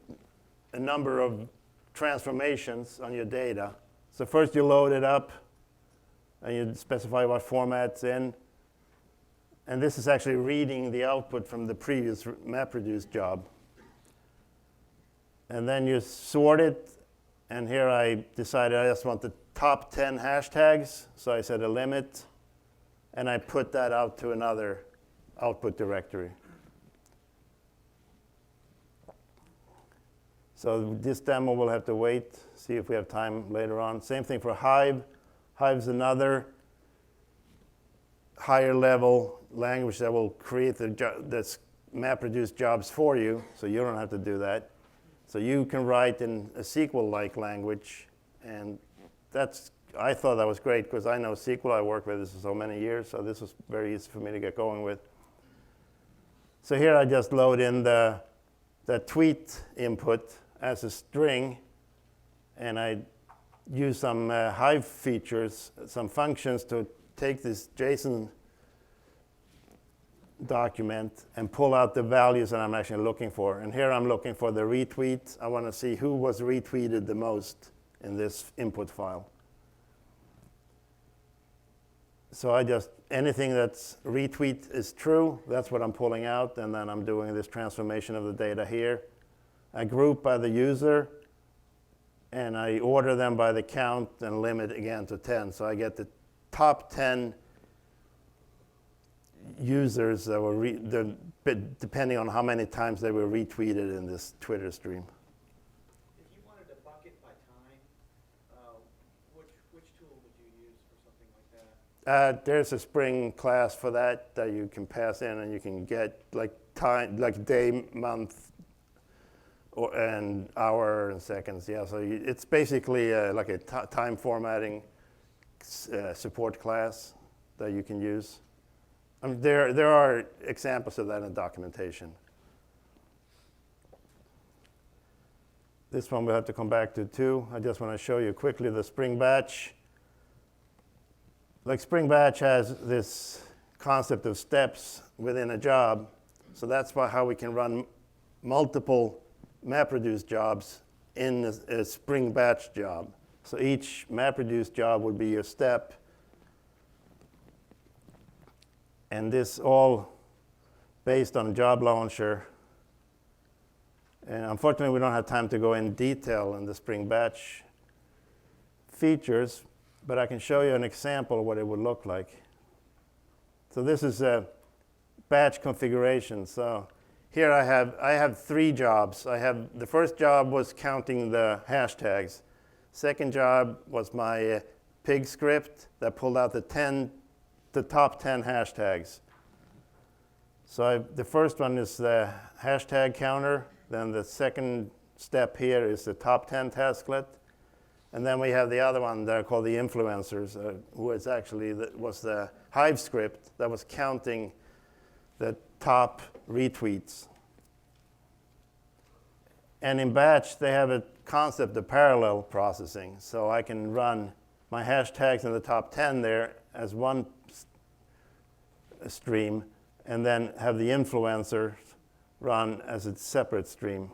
number of transformations on your data. So first you load it up, and you specify what format it's in. And this is actually reading the output from the previous MapReduce job. And then you sort it, and here I decided I just want the top 10 hashtags, so I set a limit, and I put that out to another output directory. So this demo will have to wait, see if we have time later on. Same thing for Hive. Hive's another higher level language that will create the MapReduce jobs for you, so you don't have to do that. So you can write in a SQL-like language, and I thought that was great because I know SQL. I worked with this for so many years, so this was very easy for me to get going with. So here I just load in the tweet input as a string, and I use some Hive features, some functions to take this JSON document and pull out the values that I'm actually looking for. And here I'm looking for the retweet. I want to see who was retweeted the most in this input file. So anything that's retweet is true, that's what I'm pulling out, and then I'm doing this transformation of the data here. I group by the user, and I order them by the count and limit again to 10. So I get the top 10 users that were, depending on how many times they were retweeted in this Twitter stream. If you wanted to bucket by time, which tool would you use for something like that? There's a Spring class for that you can pass in, and you can get like time, like day, month, and hour and seconds. Yeah, so it's basically like a time formatting support class that you can use. There are examples of that in documentation. This one we'll have to come back to too. I just want to show you quickly the Spring Batch. Like Spring Batch has this concept of steps within a job. So that's how we can run multiple MapReduce jobs in a Spring Batch job. So each MapReduce job would be a step. And this all based on Job Launcher. And unfortunately, we don't have time to go in detail in the Spring Batch features. but I can show you an example of what it would look like. So this is a batch configuration. So here I have 3 jobs. The first job was counting the hashtags. Second job was my pig script that pulled out the top 10 hashtags. So the first one is the hashtag counter. Then the second step here is the top 10 tasklet. And then we have the other one that are called the influencers, who is actually was the Hive script that was counting the top retweets. And in batch, they have a concept of parallel processing. So I can run my hashtags in the top 10 there as one stream, and then have the influencers run as a separate stream.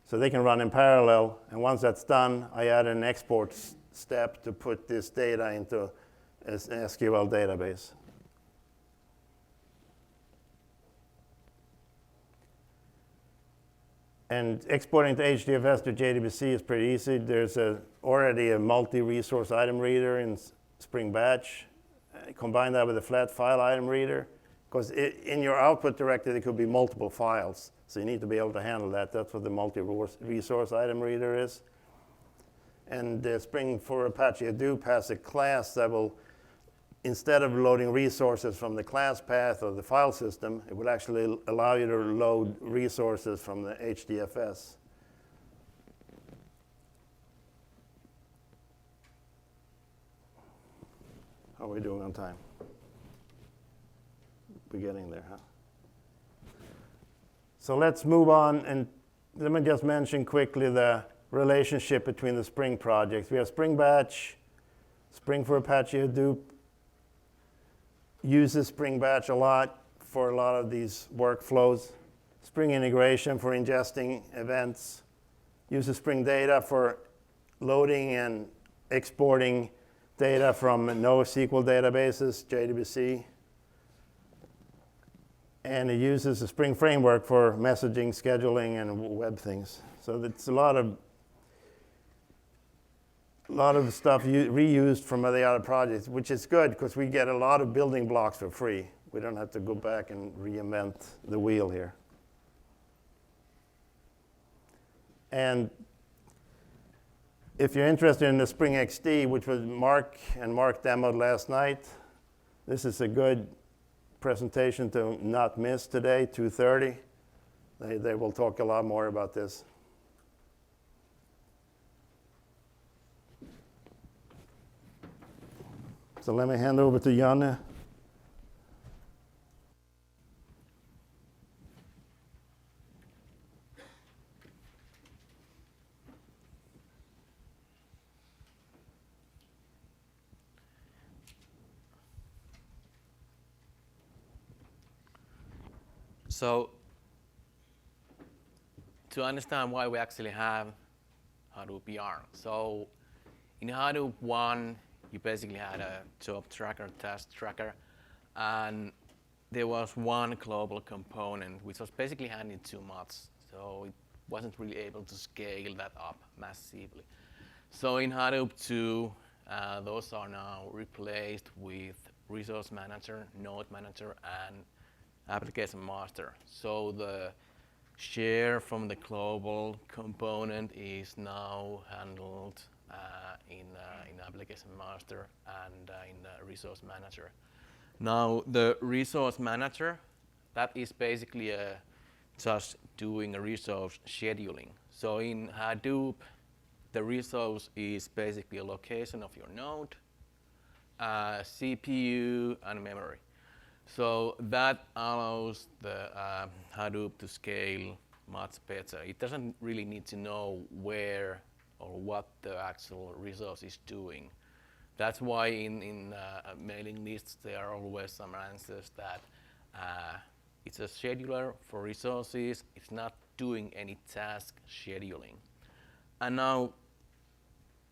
So they can run in parallel, and once that's done, I add an export step to put this data into an SQL database. And exporting to HDFS to JDBC is pretty easy. There's already a multi-resource item reader in Spring Batch. Combine that with a flat file item reader, because in your output directory there could be multiple files. So you need to be able to handle that. That's what the multi-resource item reader is. And Spring for Apache Hadoop has a class that will, instead of loading resources from the class path or the file system, it will actually allow you to load resources from the HDFS. How are we doing on time? We're getting there, huh? So let's move on, and let me just mention quickly the relationship between the Spring projects. We have Spring Batch, Spring for Apache Hadoop uses Spring Batch a lot for a lot of these workflows. Spring Integration for ingesting events, uses Spring Data for loading and exporting data from NoSQL databases, JDBC. And it uses the Spring Framework for messaging, scheduling, and web things. So it's a lot of stuff reused from the other projects, which is good because we get a lot of building blocks for free. We don't have to go back and reinvent the wheel here. And if you're interested in the Spring XD, which was Mark demoed last night, this is a good presentation to not miss today, 2:30. They will talk a lot more about this. So let me hand over to Janne. So to understand why we actually have Hadoop yarn. So in Hadoop 1, you basically had a job tracker, task tracker, and there was one global component which was basically handling too much. So it wasn't really able to scale that up massively. So in Hadoop 2, those are now replaced with resource manager, node manager, and application master. So the share from the global component is now handled in application master and in resource manager. Now the resource manager, that is basically just doing a resource scheduling. So in Hadoop, the resource is basically a location of your node, CPU, and memory. So that allows the Hadoop to scale much better. It doesn't really need to know where or what the actual resource is doing. That's why in mailing lists there are always some answers that it's a scheduler for resources. It's not doing any task scheduling. And now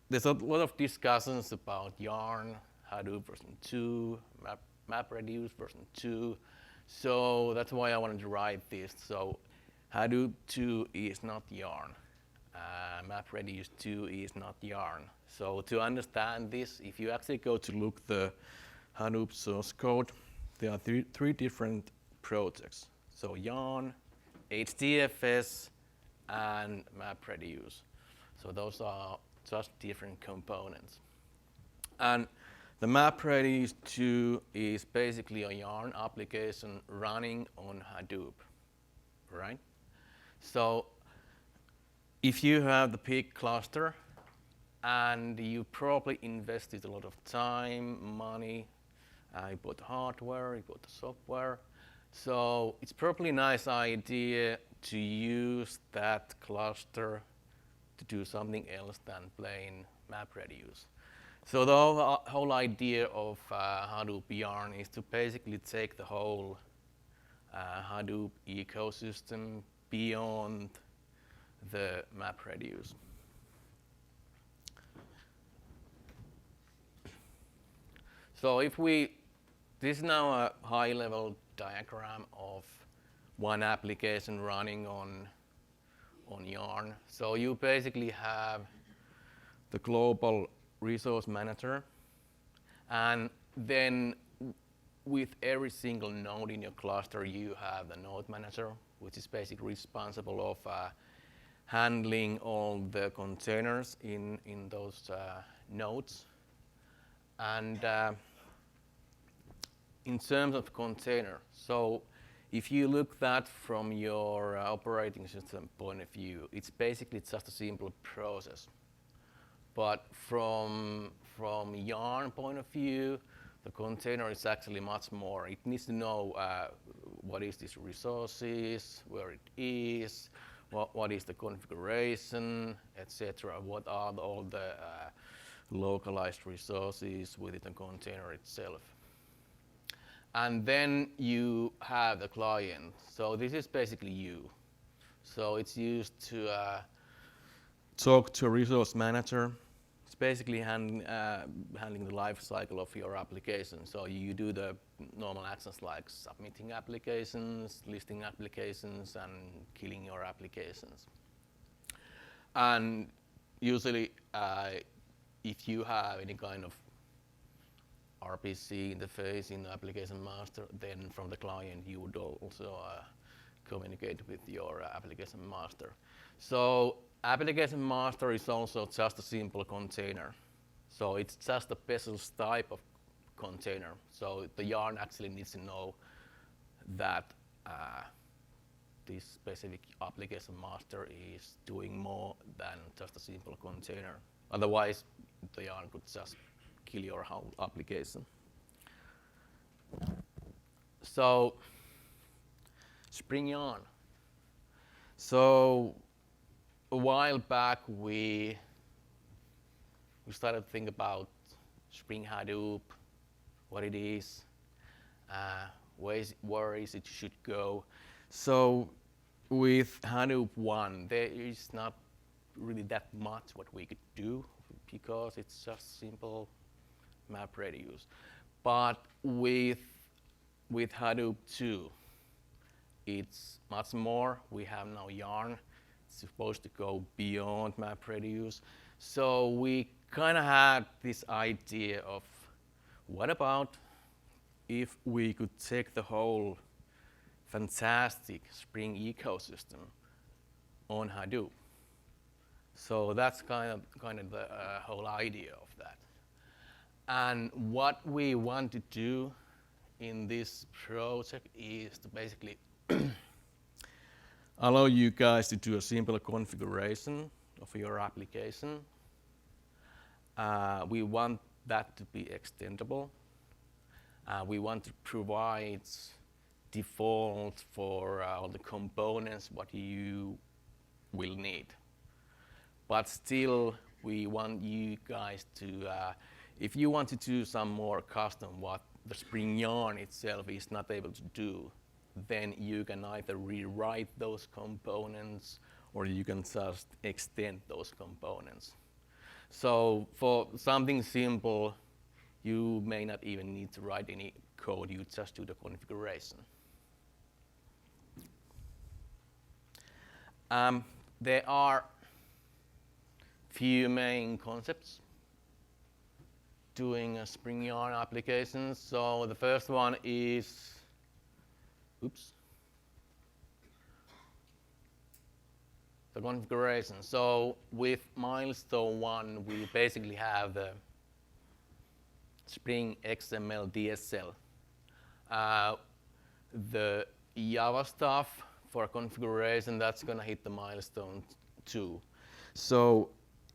there's a lot of discussions about Yarn, Hadoop version 2, MapReduce version 2. So that's why I wanted to write this. So Hadoop 2 is not Yarn. MapReduce 2 is not Yarn. So to understand this, if you actually go to look the Hadoop source code, there are three different projects. So Yarn, HDFS, and MapReduce. So those are just different components. And the MapReduce 2 is basically a Yarn application running on Hadoop, right? So if you have the big cluster and you probably invested a lot of time, money, you bought the hardware, you bought the software, so it's probably a nice idea to use that cluster to do something else than plain MapReduce. So the whole idea of Hadoop Yarn is to basically take the whole Hadoop ecosystem beyond the MapReduce. So this is now a high-level diagram of one application running on Yarn. So you basically have the global resource manager, and then with every single node in your cluster, you have the node manager, which is basically responsible of handling all the containers in those nodes. And in terms of container, so if you look that from your operating system point of view, it's basically just a simple process. But from Yarn point of view, the container is actually much more. It needs to know what is this resources, where it is, what is the configuration, etc. What are all the localized resources within the container itself. And then you have the client. So this is basically you. So it's used to talk to a resource manager. It's basically handling the life cycle of your application. So you do the normal actions like submitting applications, listing applications, and killing your applications. And usually, if you have any kind of RPC interface in the application master, then from the client you would also communicate with your application master. So application master is also just a simple container. So it's just a special type of container. So the Yarn actually needs to know that this specific application master is doing more than just a simple container. Otherwise, the Yarn could just kill your whole application. So, Spring Yarn. So, a while back we started to think about Spring Hadoop, what it is, where is it should go. So, with Hadoop 1, there is not really that much what we could do because it's just simple MapReduce. But with Hadoop 2, it's much more. We have now Yarn. It's supposed to go beyond MapReduce. So we kind of had this idea of what about if we could take the whole fantastic Spring ecosystem on Hadoop. So that's kind of the whole idea of that. And what we want to do in this project is to basically allow you guys to do a simple configuration of your application. We want that to be extendable. We want to provide default for all the components what you will need. But still, we want you guys to, if you want to do some more custom what the Spring Yarn itself is not able to do, then you can either rewrite those components or you can just extend those components. So for something simple, you may not even need to write any code, you just do the configuration. There are few main concepts doing a Spring Yarn application. So the first one is, the configuration. So with milestone 1, we basically have the Spring XML DSL. The Java stuff for configuration, that's going to hit the milestone 2. So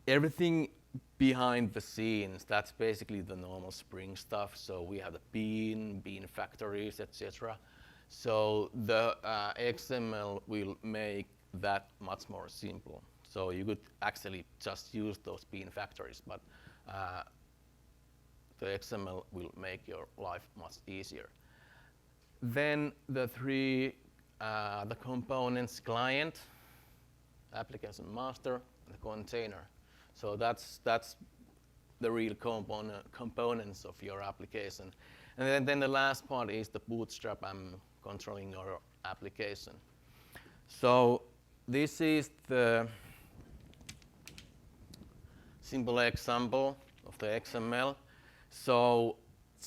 everything behind the scenes, that's basically the normal Spring stuff. So we have the bean factories, etc. So the XML will make that much more simple. So you could actually just use those bean factories, but the XML will make your life much easier. Then the 3 the components: client, application master, and the container. So that's the real components of your application. And then the last part is the bootstrap. I'm controlling your application. So this is the simple example of the XML. So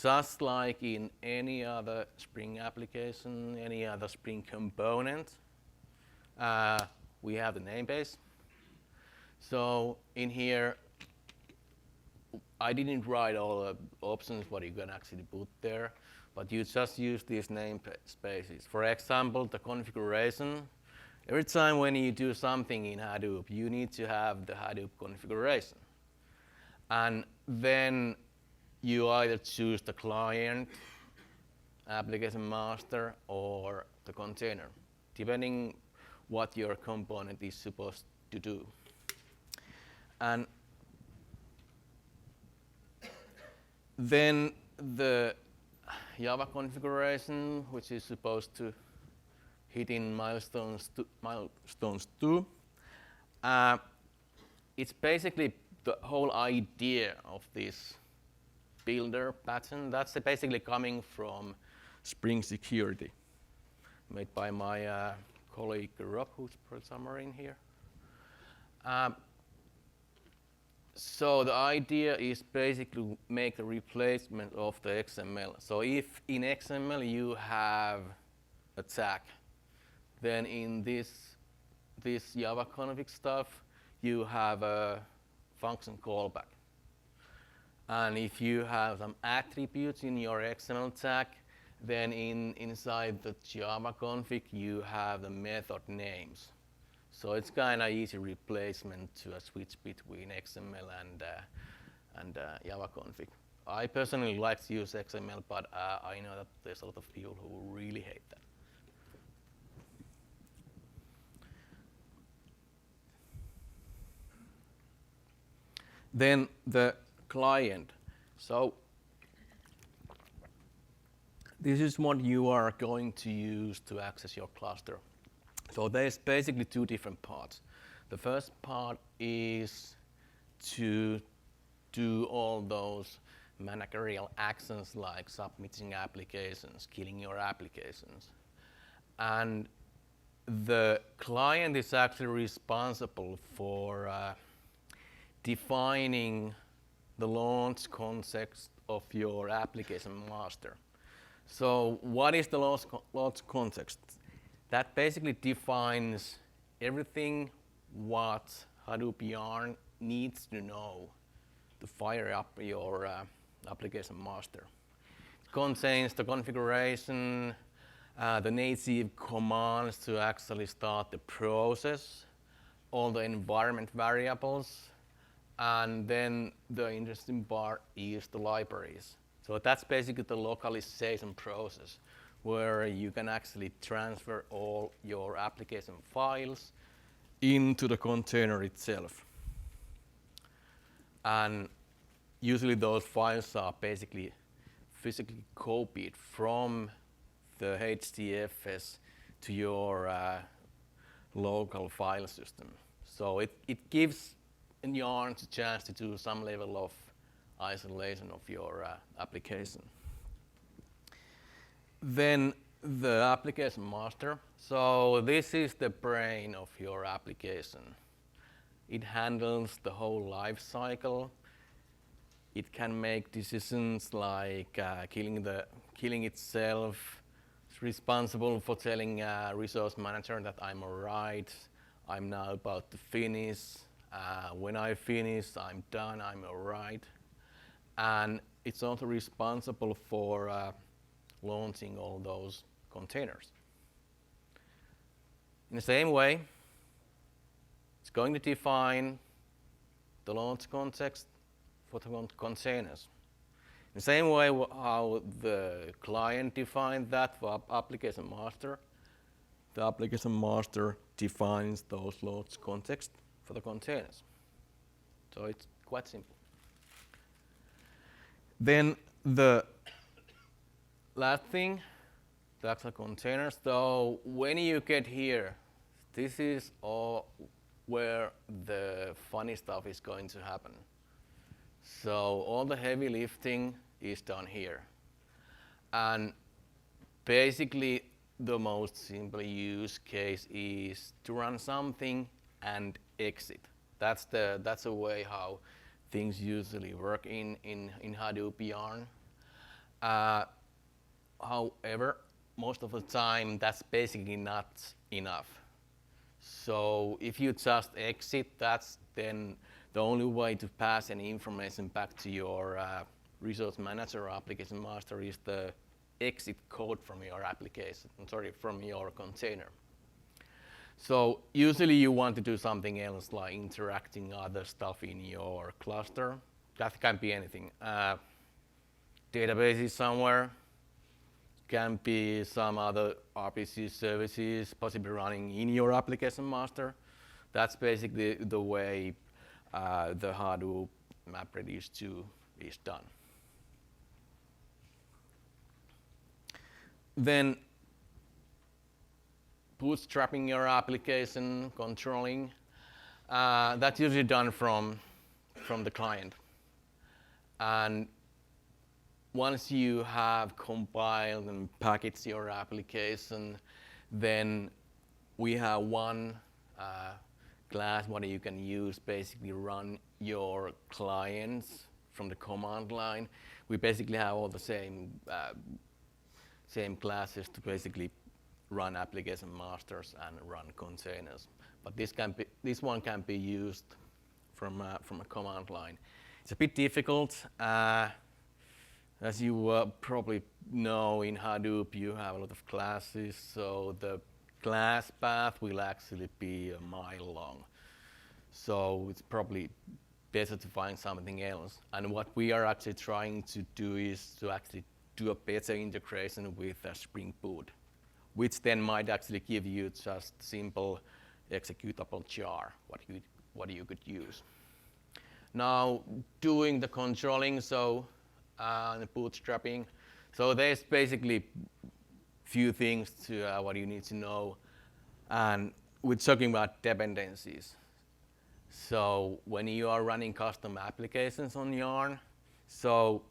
just like in any other Spring application, any other Spring component, we have the namebase. So in here, I didn't write all the options what you can actually put there, but you just use these namespaces. For example, the configuration. Every time when you do something in Hadoop, you need to have the Hadoop configuration. And then you either choose the client, application master, or the container, depending what your component is supposed to do. And then the Java configuration, which is supposed to hit in milestones 2. It's basically the whole idea of this builder pattern. That's basically coming from Spring Security, made by my colleague Rob, who's somewhere in here. So the idea is basically to make a replacement of the XML. So if in XML you have a tag, then in this Java config stuff, you have a function callback. And if you have some attributes in your XML tag, then inside the Java config, you have the method names. So it's kind of easy replacement to a switch between XML and Java config. I personally like to use XML, but I know that there's a lot of people who really hate that. Then the client. So this is what you are going to use to access your cluster. So there's basically 2 different parts. The first part is to do all those managerial actions like submitting applications, killing your applications. And the client is actually responsible for defining the launch context of your application master. So what is the launch context? That basically defines everything what Hadoop Yarn needs to know to fire up your application master. It contains the configuration, the native commands to actually start the process, all the environment variables, and then the interesting part is the libraries. So that's basically the localization process, where you can actually transfer all your application files into the container itself. And usually those files are basically physically copied from the HDFS to your local file system. So it gives Yarn a chance to do some level of isolation of your application. Then the application master. So this is the brain of your application. It handles the whole life cycle. It can make decisions like killing itself. It's responsible for telling resource manager that I'm alright, I'm now about to finish. When I finish, I'm done, I'm alright. And it's also responsible for launching all those containers. In the same way, it's going to define the launch context for the containers. In the same way how the client defined that for application master, the application master defines those launch context for the containers. So it's quite simple. Then the last thing, the actual containers. So when you get here, this is all where the funny stuff is going to happen. So all the heavy lifting is done here. And basically the most simple use case is to run something and exit. That's the way how things usually work in Hadoop Yarn. However, most of the time that's basically not enough. So if you just exit, that's then the only way to pass any information back to your resource manager or application master is the exit code from your application, from your container. So usually you want to do something else like interacting other stuff in your cluster. That can be anything. Databases somewhere, can be some other RPC services possibly running in your application master. That's basically the way the Hadoop MapReduce 2 is done. Then bootstrapping your application, controlling, that's usually done from the client. And once you have compiled and packaged your application, then we have one class what you can use basically run your clients from the command line. We basically have all the same classes to basically run application masters and run containers. But this one can be used from a command line. It's a bit difficult. As you probably know, in Hadoop you have a lot of classes, so the class path will actually be a mile long. So it's probably better to find something else. And what we are actually trying to do is to actually do a better integration with a Spring Boot, which then might actually give you just simple executable jar, what you could use. Now, doing the controlling, so the bootstrapping. So there's basically few things to what you need to know, and we're talking about dependencies. So when you are running custom applications on Yarn, so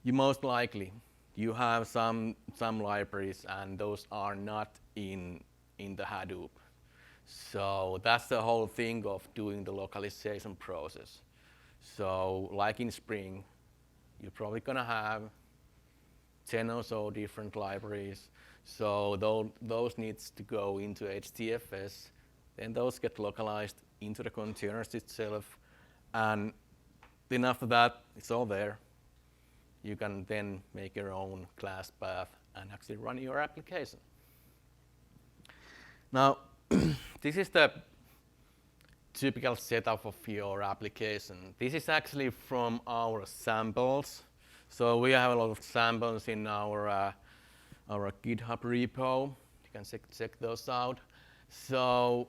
you most likely you have some libraries, and those are not in the Hadoop. So that's the whole thing of doing the localization process. So like in Spring, you're probably going to have 10 or so different libraries. So those needs to go into HDFS. Then those get localized into the containers itself. And then after that, it's all there. You can then make your own class path and actually run your application. Now, this is the typical setup of your application. This is actually from our samples. So we have a lot of samples in our GitHub repo. You can check those out. So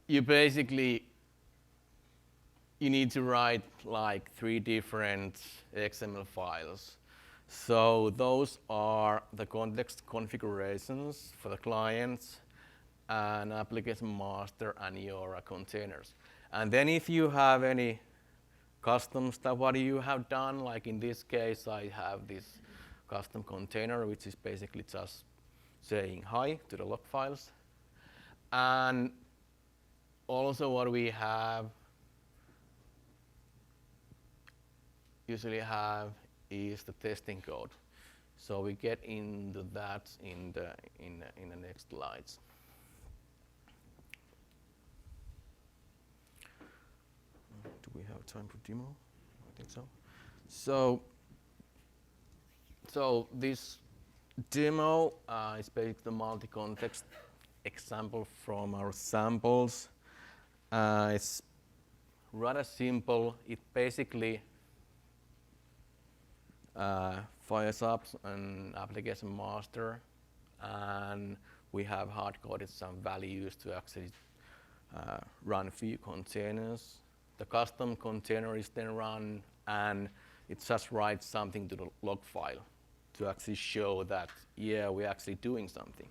you basically need to write like 3 different XML files. So those are the context configurations for the clients and application master and your containers. And then if you have any custom stuff, what you have done, like in this case, I have this custom container, which is basically just saying hi to the log files. And also what we have usually have is the testing code. So we get into that in the next slides. Do we have time for demo? I think so. So this demo is basically the multi-context example from our samples. It's rather simple. It basically fires up an application master, and we have hard-coded some values to actually run a few containers. The custom container is then run, and it just writes something to the log file to actually show that, yeah, we're actually doing something.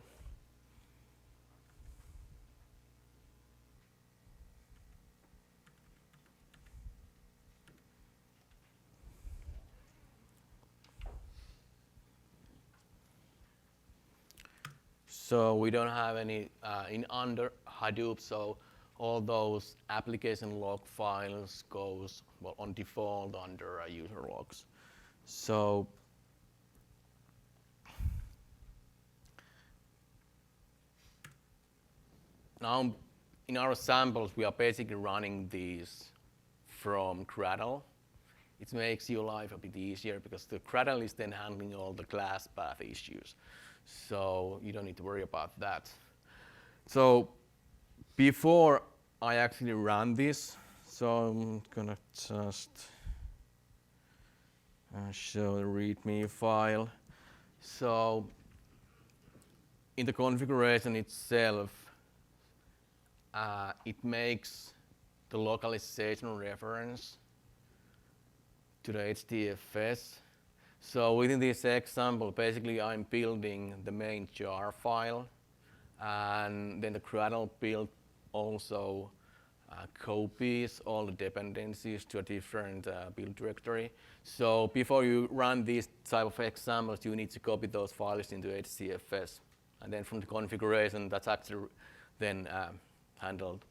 So we don't have any in under Hadoop, so all those application log files goes, well, on default under user logs. So now in our samples, we are basically running these from Gradle. It makes your life a bit easier because the Gradle is then handling all the class path issues. So you don't need to worry about that. So before I actually run this, so I'm gonna just show the README file. So in the configuration itself, it makes the localization reference to the HDFS. So within this example, basically I'm building the main jar file, and then the Gradle build also copies all the dependencies to a different build directory. So before you run these type of examples, you need to copy those files into HDFS. And then from the configuration, that's actually then handled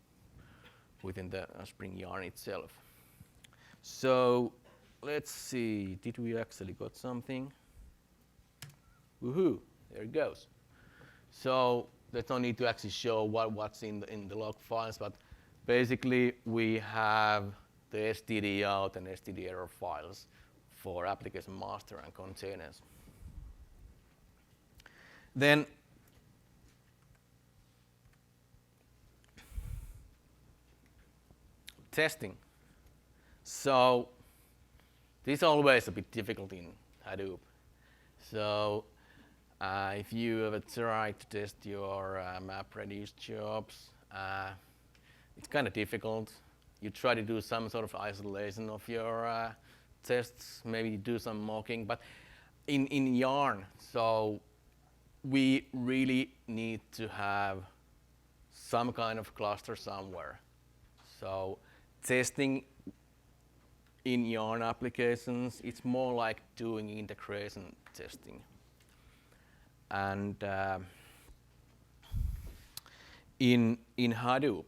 within the Spring-yrn itself. So let's see, did we actually got something? Woohoo, there it goes. So there's no need to actually show what's in the log files, but basically we have the std out and std error files for application master and containers. Then testing. So this is always a bit difficult in Hadoop. So if you ever try to test your MapReduce jobs, it's kind of difficult. You try to do some sort of isolation of your tests, maybe do some mocking, but in Yarn, so we really need to have some kind of cluster somewhere. So testing in Yarn applications, it's more like doing integration testing. And in Hadoop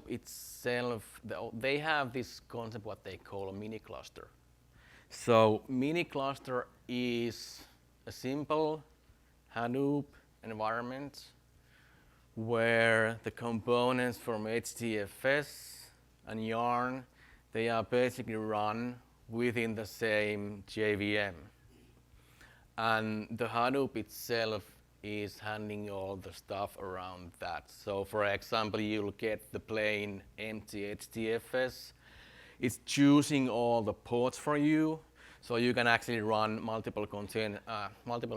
itself, they have this concept what they call a mini cluster. So mini cluster is a simple Hadoop environment where the components from HDFS and Yarn, they are basically run within the same JVM. And the Hadoop itself is handling all the stuff around that. So for example, you'll get the plain empty HDFS. It's choosing all the ports for you, so you can actually run multiple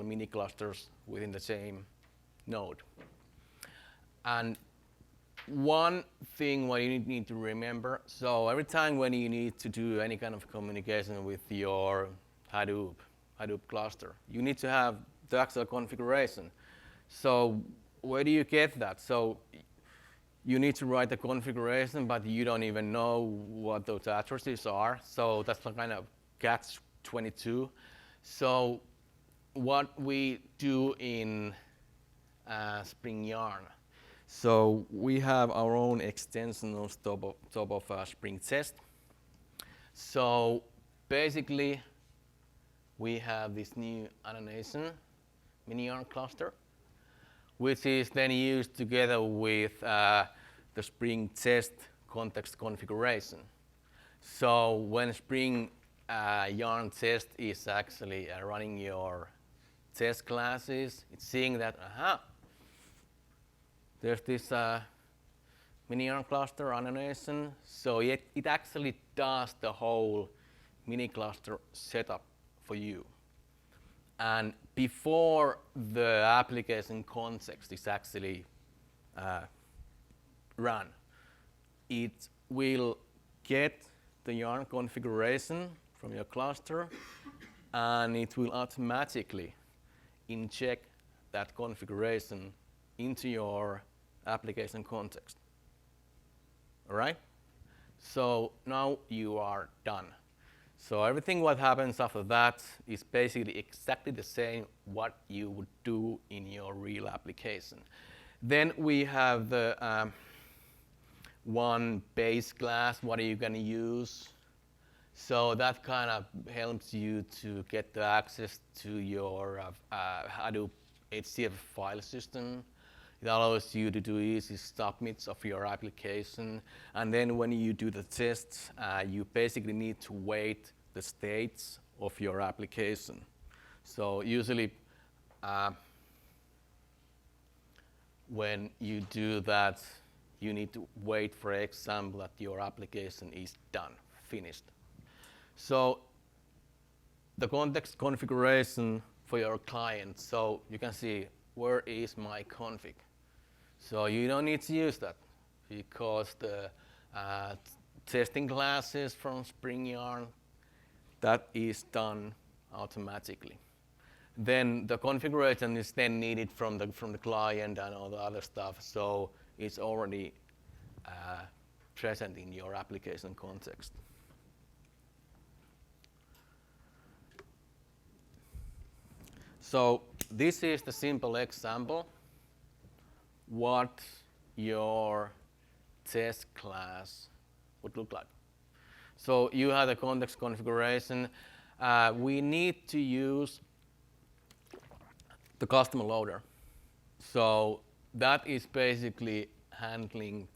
mini clusters within the same node. And one thing what you need to remember, so every time when you need to do any kind of communication with your Hadoop cluster, you need to have the actual configuration. So where do you get that? So you need to write the configuration, but you don't even know what those addresses are. So that's a kind of catch-22. So what we do in Spring-yrn. So we have our own extension on top of Spring Test. So basically, we have this new animation mini-yrn cluster, which is then used together with the Spring Test context configuration. So when Spring Yarn test is actually running your test classes, it's seeing that, there's this mini-yrn cluster animation. So it actually does the whole mini cluster setup for you. And before the application context is actually run, it will get the yarn configuration from your cluster, and it will automatically inject that configuration into your application context. All right? So now you are done. So everything what happens after that is basically exactly the same what you would do in your real application. Then we have the one base class, what are you going to use? So that kind of helps you to get the access to your Hadoop HDFS file system. It allows you to do easy submits of your application. And then when you do the tests, you basically need to wait the states of your application. So usually, when you do that, you need to wait, for example, that your application is done, finished. So the context configuration for your client, so you can see where is my config. So you don't need to use that because the testing classes from Spring Yarn, that is done automatically. Then the configuration is then needed from the client and all the other stuff. So it's already present in your application context. So this is the simple example what your test class would look like. So you have the context configuration. We need to use the custom loader. So that is basically handling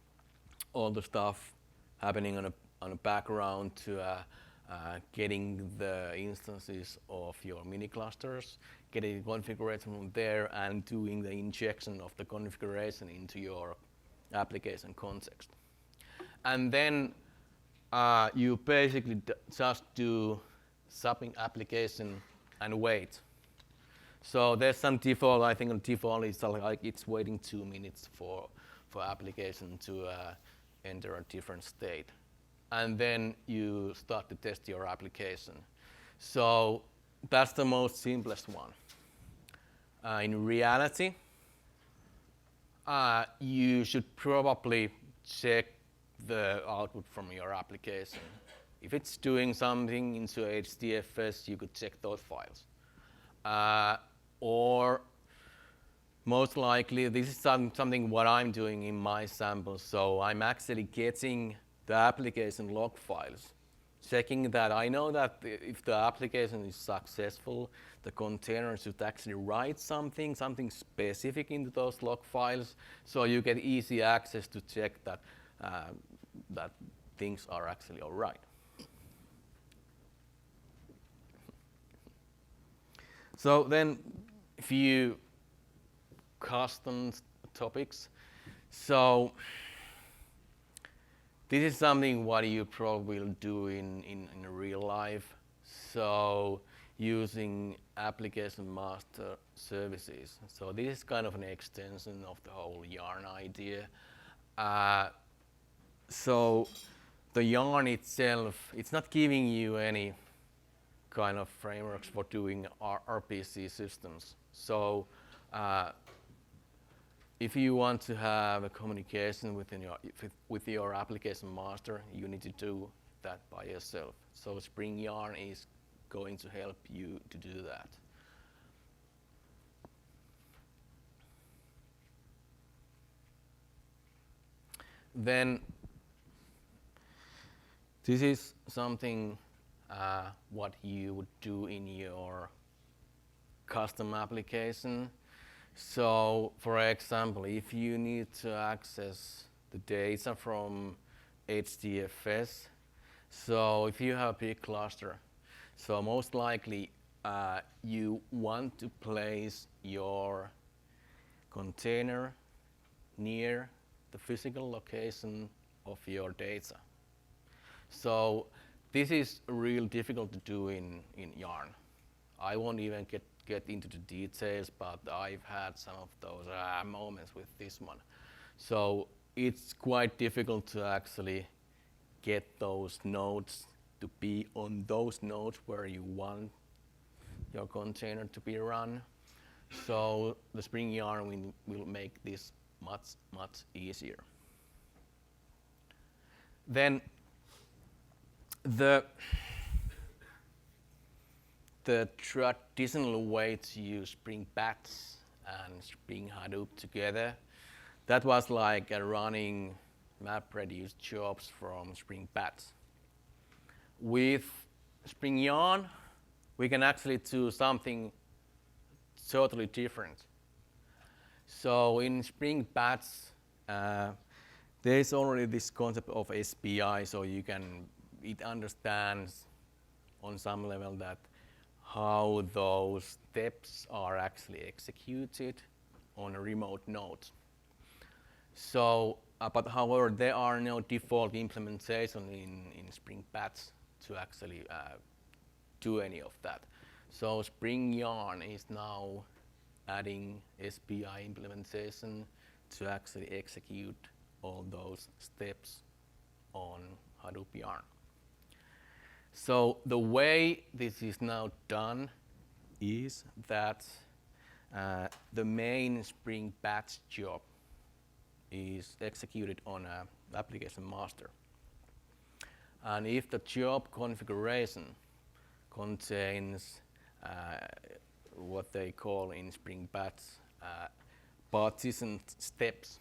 all the stuff happening on a background to getting the instances of your mini clusters, getting the configuration from there, and doing the injection of the configuration into your application context. And then you basically just do submit application and wait. So there's some default. I think on default it's like it's waiting 2 minutes for application to enter a different state, and then you start to test your application. So that's the most simplest one. In reality, you should probably check the output from your application. If it's doing something into HDFS, you could check those files. Or most likely, this is something what I'm doing in my sample. So I'm actually getting the application log files, checking that I know that if the application is successful, the container should actually write something specific into those log files, so you get easy access to check that that things are actually all right. So then, a few custom topics. So this is something what you probably will do in real life. So using application master services. So this is kind of an extension of the whole Yarn idea. So the Yarn itself, it's not giving you any kind of frameworks for doing RPC systems. So if you want to have a communication with your application master, you need to do that by yourself. So Spring Yarn is going to help you to do that. Then this is something what you would do in your custom application. So, for example, if you need to access the data from HDFS, so if you have a big cluster, so most likely you want to place your container near the physical location of your data. So this is real difficult to do in Yarn. I won't even get into the details, but I've had some of those moments with this one. So it's quite difficult to actually get those nodes to be on those nodes where you want your container to be run. So the Spring Yarn will make this much easier. Then the traditional way to use Spring Batch and Spring Hadoop together, that was like running MapReduce jobs from Spring Batch. With Spring Yarn, we can actually do something totally different. So in Spring Batch, there's already this concept of SPI, so it understands on some level that how those steps are actually executed on a remote node. So, but however, there are no default implementation in Spring Batch to actually do any of that. So Spring Yarn is now adding SPI implementation to actually execute all those steps on Hadoop Yarn. So the way this is now done is that the main Spring Batch job is executed on an application master. And if the job configuration contains what they call in Spring Batch partitioned steps,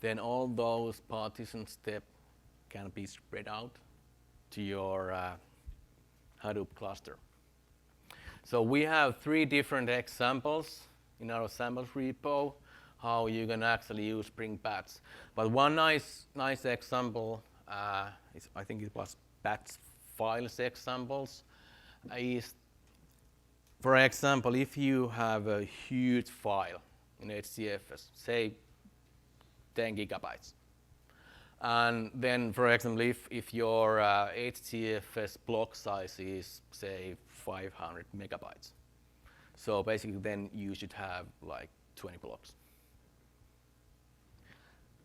then all those partitioned steps can be spread out to your Hadoop cluster. So we have 3 different examples in our samples repo how you can actually use Spring Batch. But one nice example is, I think it was batch files examples, is, for example, if you have a huge file in HDFS, say 10 gigabytes, and then, for example, if your HDFS block size is, say, 500 megabytes, so basically then you should have like 20 blocks.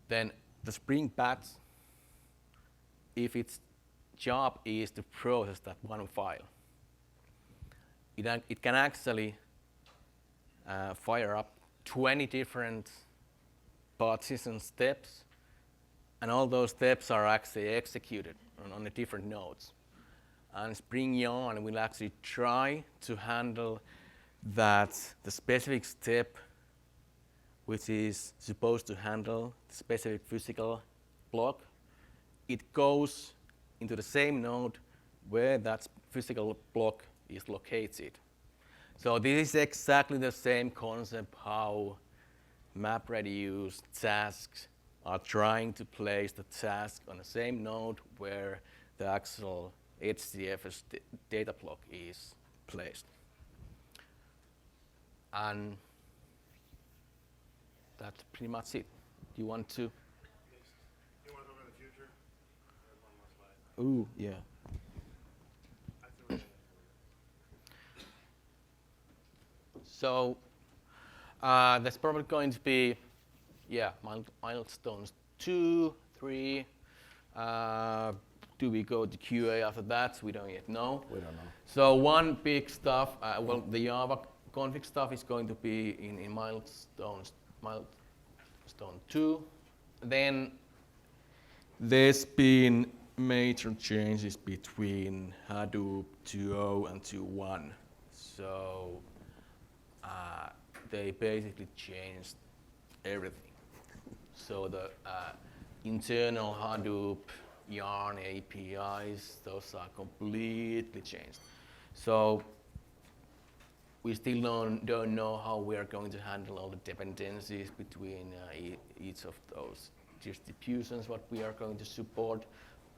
Then the Spring Batch, if its job is to process that one file, it can actually fire up 20 different partition steps, and all those steps are actually executed on the different nodes. And Spring Yarn will actually try to handle that the specific step which is supposed to handle the specific physical block, it goes into the same node where that physical block is located. So this is exactly the same concept how MapReduce tasks are trying to place the task on the same node where the actual HDFS data block is placed. And that's pretty much it. Do you want to? You want to go over the future? There's one more slide. Ooh, yeah. I threw it in. So there's probably going to be, milestones 2, 3. Do we go to QA after that? We don't yet know. We don't know. So one big stuff, the Java config stuff is going to be in milestone 2. Then there's been major changes between Hadoop 2.0 and 2.1. So they basically changed everything. So the internal Hadoop Yarn APIs, those are completely changed. So we still don't know how we are going to handle all the dependencies between each of those distributions, what we are going to support.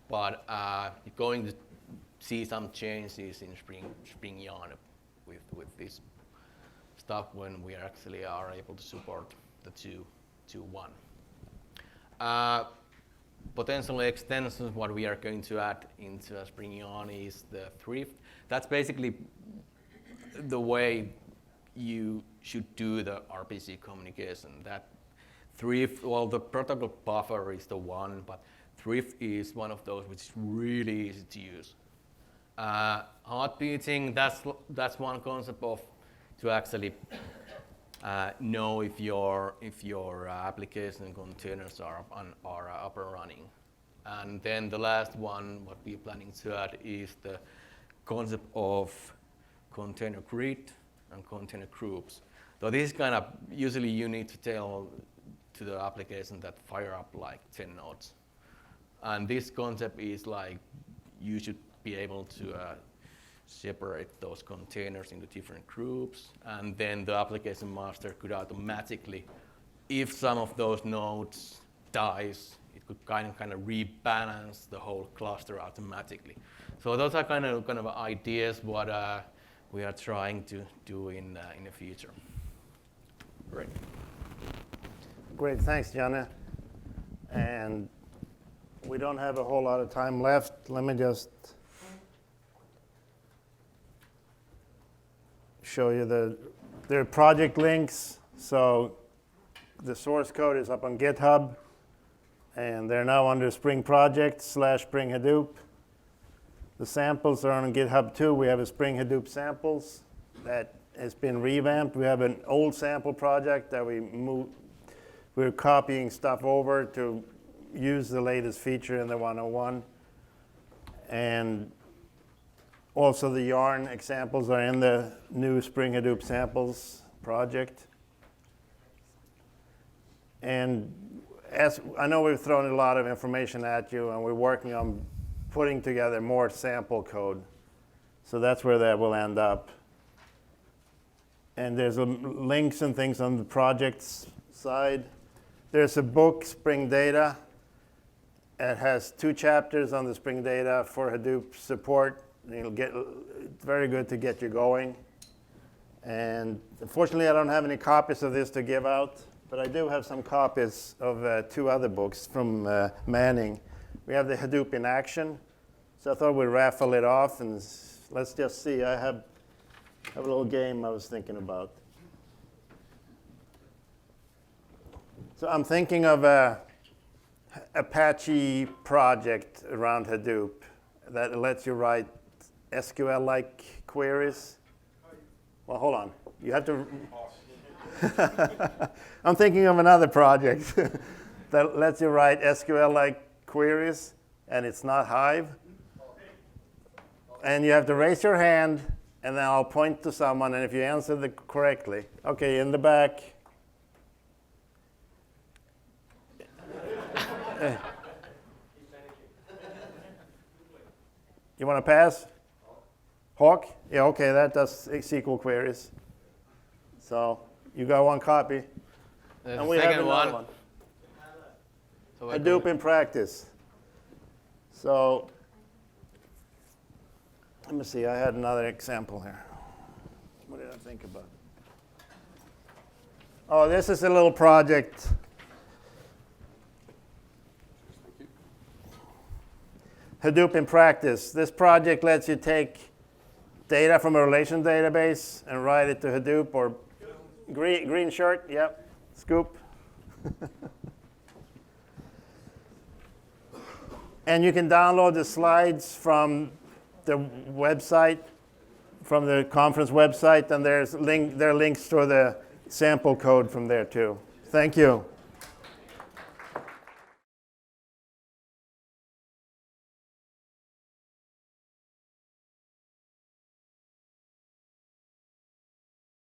But you're going to see some changes in Spring Yarn with this stuff when we actually are able to support the 2.1. Potential extensions, what we are going to add into Spring Yarn is the thrift. That's basically the way you should do the RPC communication. That thrift, well, the protocol buffer is the one, but thrift is one of those which is really easy to use. Heartbeating, that's one concept of to actually know if your application containers are up and running. And then the last one, what we're planning to add is the concept of container grid and container groups. So this is kind of, usually you need to tell to the application that fire up like 10 nodes. And this concept is like, you should be able to separate those containers into different groups, and then the application master could automatically, if some of those nodes dies, it could kind of rebalance the whole cluster automatically. So those are kind of ideas what we are trying to do in the future. Great. Great, thanks, Janne. And we don't have a whole lot of time left. Let me just show you the project links. So the source code is up on GitHub, and they're now under Spring Project / Spring Hadoop. The samples are on GitHub too. We have a Spring Hadoop samples that has been revamped. We have an old sample project that we're copying stuff over to use the latest feature in the 101. And also the Yarn examples are in the new Spring Hadoop samples project. And as I know we've thrown a lot of information at you, and we're working on putting together more sample code. So that's where that will end up. And there's links and things on the project's side. There's a book, Spring Data. It has 2 chapters on the Spring Data for Hadoop support. It'll get very good to get you going. And unfortunately, I don't have any copies of this to give out, but I do have some copies of 2 other books from Manning. We have the Hadoop in Action. So I thought we'd raffle it off, and let's just see. I have a little game I was thinking about. So I'm thinking of a Apache project around Hadoop that lets you write SQL-like queries. Well, hold on. You have to. I'm thinking of another project that lets you write SQL-like queries, and it's not Hive. And you have to raise your hand, and then I'll point to someone, and if you answer correctly. Okay, in the back. You want to pass? Hawk? Yeah, okay, that does SQL queries. So you got 1 copy. And we have another one. So Hadoop in practice. So let me see, I had another example here. What did I think about? Oh, this is a little project. Hadoop in practice. This project lets you take data from a relation database and write it to Hadoop, or green shirt, yep, Scoop. And you can download the slides from the website, from the conference website, and there are links to the sample code from there too. Thank you.